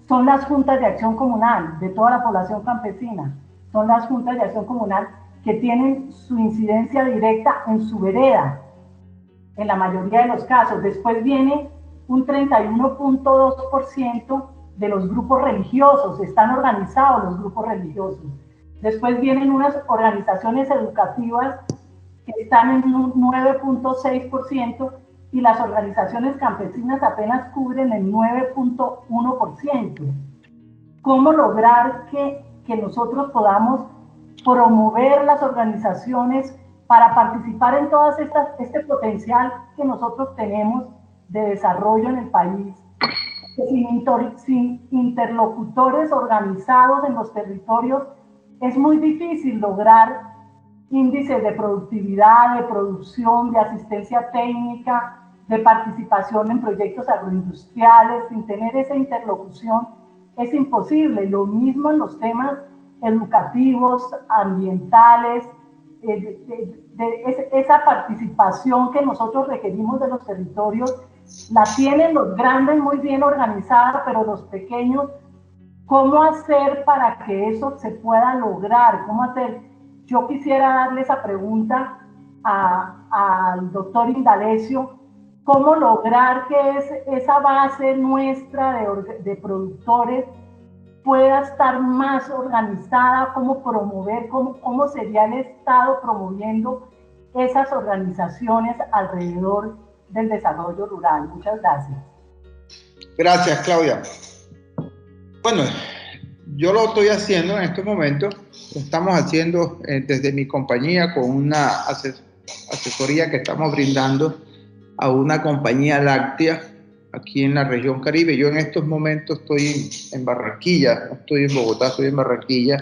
son las juntas de acción comunal de toda la población campesina. Son las juntas de acción comunal que tienen su incidencia directa en su vereda, en la mayoría de los casos. Después viene un 31.2% de los grupos religiosos, están organizados los grupos religiosos. Después vienen unas organizaciones educativas que están en un 9.6%, y las organizaciones campesinas apenas cubren el 9.1%. ¿Cómo lograr que nosotros podamos promover las organizaciones para participar en todas este potencial que nosotros tenemos de desarrollo en el país? Sin interlocutores organizados en los territorios es muy difícil lograr índices de productividad, de producción, de asistencia técnica, de participación en proyectos agroindustriales. Sin tener esa interlocución es imposible. Lo mismo en los temas educativos, ambientales, esa participación que nosotros requerimos de los territorios, la tienen los grandes muy bien organizada, pero los pequeños, ¿cómo hacer para que eso se pueda lograr? ¿Cómo hacer? Yo quisiera darle esa pregunta al doctor Indalecio: ¿cómo lograr que esa base nuestra de productores pueda estar más organizada? ¿Cómo promover, cómo sería el Estado promoviendo esas organizaciones alrededor del desarrollo rural? Muchas gracias. Gracias, Claudia. Bueno, yo lo estoy haciendo en estos momentos, lo estamos haciendo desde mi compañía con una asesoría que estamos brindando a una compañía láctea aquí en la región Caribe. Yo en estos momentos estoy en Barranquilla, no estoy en Bogotá, estoy en Barranquilla.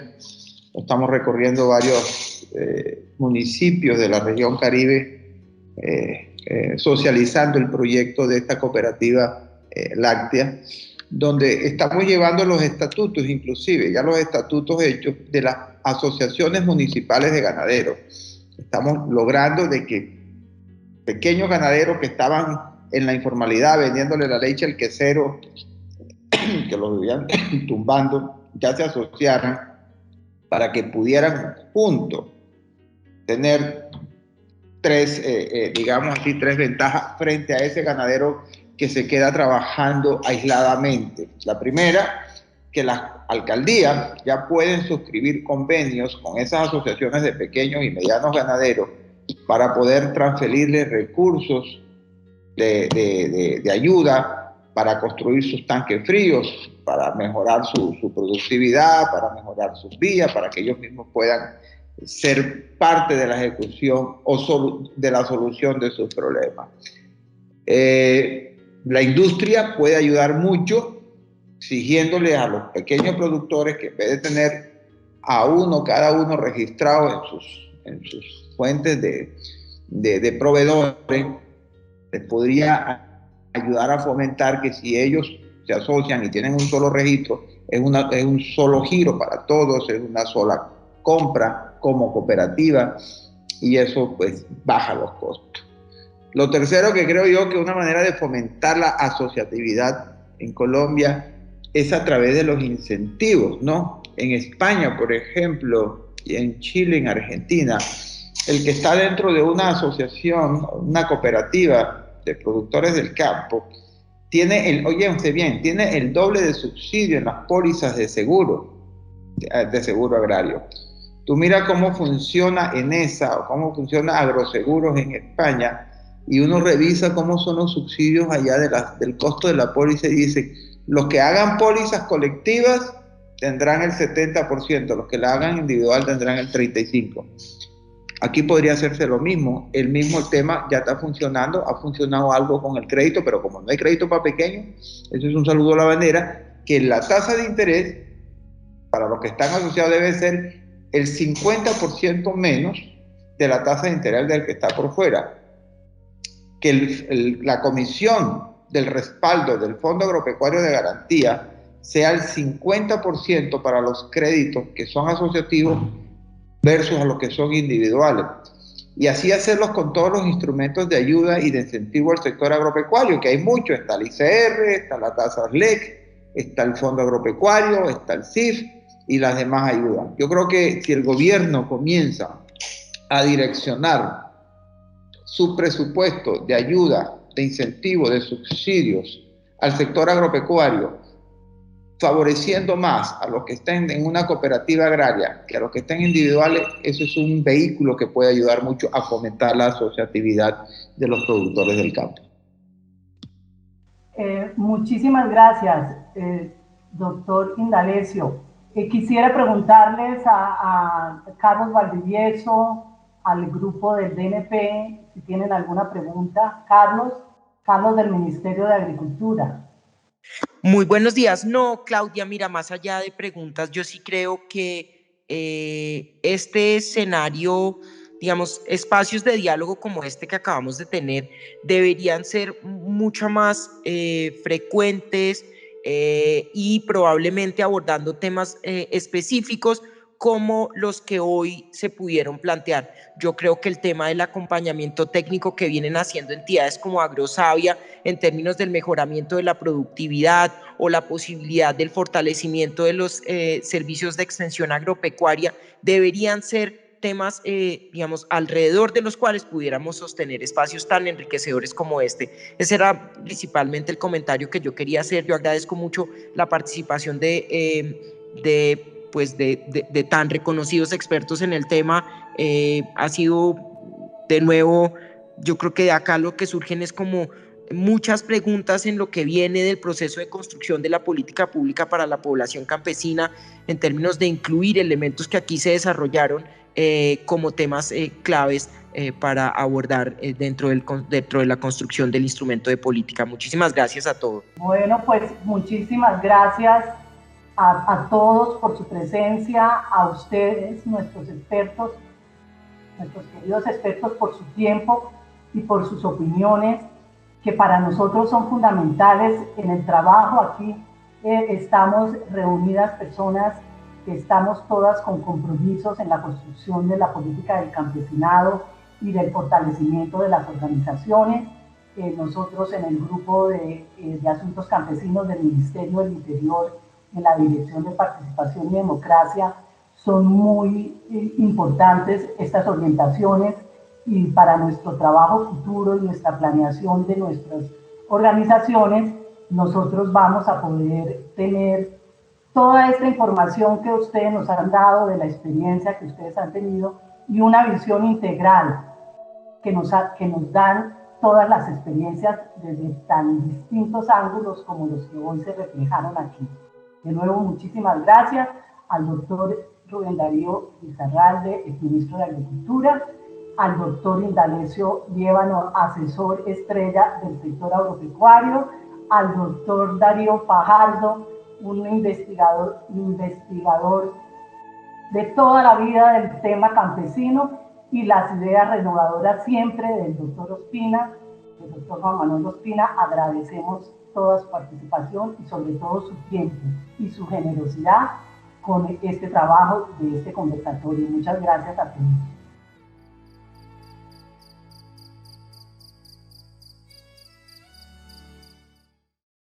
Estamos recorriendo varios municipios de la región Caribe, socializando el proyecto de esta cooperativa láctea, donde estamos llevando los estatutos, inclusive ya los estatutos hechos de las asociaciones municipales de ganaderos. Estamos logrando de que pequeños ganaderos que estaban en la informalidad vendiéndole la leche al quesero, que los vivían tumbando, ya se asociaran para que pudieran juntos tener tres ventajas frente a ese ganadero que se queda trabajando aisladamente. La primera, que las alcaldías ya pueden suscribir convenios con esas asociaciones de pequeños y medianos ganaderos para poder transferirles recursos de ayuda para construir sus tanques fríos, para mejorar su productividad, para mejorar sus vías, para que ellos mismos puedan ser parte de la ejecución o de la solución de sus problemas. La industria puede ayudar mucho exigiéndole a los pequeños productores que en vez de tener a cada uno registrado en sus fuentes de proveedores, les podría ayudar a fomentar que si ellos se asocian y tienen un solo registro, es un solo giro para todos, es una sola compra como cooperativa, y eso pues baja los costos. Lo tercero que creo yo que una manera de fomentar la asociatividad en Colombia es a través de los incentivos, ¿no? En España, por ejemplo, y en Chile, en Argentina, el que está dentro de una asociación, una cooperativa de productores del campo, tiene el doble de subsidio en las pólizas de seguro agrario. Tú mira cómo funciona Enesa o cómo funciona Agroseguros en España, y uno revisa cómo son los subsidios allá del costo de la póliza, y dice, los que hagan pólizas colectivas tendrán el 70%, los que la hagan individual tendrán el 35%. Aquí podría hacerse lo mismo, el mismo tema ya está funcionando, ha funcionado algo con el crédito, pero como no hay crédito para pequeños, eso es un saludo a la bandera, que la tasa de interés para los que están asociados debe ser el 50% menos de la tasa de interés del que está por fuera. Que la comisión del respaldo del Fondo Agropecuario de Garantía sea el 50% para los créditos que son asociativos versus a los que son individuales. Y así hacerlos con todos los instrumentos de ayuda y de incentivo al sector agropecuario, que hay muchos. Está el ICR, está la tasa SLEC, está el Fondo Agropecuario, está el CIF y las demás ayudas. Yo creo que si el gobierno comienza a direccionar su presupuesto de ayuda, de incentivo, de subsidios al sector agropecuario, favoreciendo más a los que estén en una cooperativa agraria que a los que estén individuales, eso es un vehículo que puede ayudar mucho a fomentar la asociatividad de los productores del campo. Muchísimas gracias, doctor Indalecio. Quisiera preguntarles a Carlos Valdivieso, al grupo del DNP, si tienen alguna pregunta. Carlos del Ministerio de Agricultura. Muy buenos días. No, Claudia, mira, más allá de preguntas, yo sí creo que este escenario, digamos, espacios de diálogo como este que acabamos de tener, deberían ser mucho más frecuentes y probablemente abordando temas específicos como los que hoy se pudieron plantear. Yo creo que el tema del acompañamiento técnico que vienen haciendo entidades como Agrosavia en términos del mejoramiento de la productividad o la posibilidad del fortalecimiento de los servicios de extensión agropecuaria deberían ser temas, digamos, alrededor de los cuales pudiéramos sostener espacios tan enriquecedores como este. Ese era principalmente el comentario que yo quería hacer. Yo agradezco mucho la participación de tan reconocidos expertos en el tema. Ha sido, de nuevo, yo creo que de acá lo que surgen es como muchas preguntas en lo que viene del proceso de construcción de la política pública para la población campesina, en términos de incluir elementos que aquí se desarrollaron como temas claves para abordar dentro de la construcción del instrumento de política. Muchísimas gracias a todos. Bueno, pues muchísimas gracias a todos por su presencia, a ustedes, nuestros expertos, nuestros queridos expertos, por su tiempo y por sus opiniones, que para nosotros son fundamentales en el trabajo. Aquí estamos reunidas personas que estamos todas con compromisos en la construcción de la política del campesinado y del fortalecimiento de las organizaciones. Nosotros en el grupo de asuntos campesinos del Ministerio del Interior, en la Dirección de Participación y Democracia, son muy importantes estas orientaciones y para nuestro trabajo futuro y nuestra planeación de nuestras organizaciones, nosotros vamos a poder tener toda esta información que ustedes nos han dado, de la experiencia que ustedes han tenido, y una visión integral que nos dan todas las experiencias desde tan distintos ángulos como los que hoy se reflejaron aquí. De nuevo, muchísimas gracias al doctor Rubén Darío Lizarralde, exministro de Agricultura, al doctor Indalecio Liévano, asesor estrella del sector agropecuario, al doctor Darío Fajardo, un investigador de toda la vida del tema campesino, y las ideas renovadoras siempre del doctor Ospina, del doctor Juan Manuel Ospina. Agradecemos toda su participación y sobre todo su tiempo y su generosidad con este trabajo de este conversatorio. Muchas gracias a todos.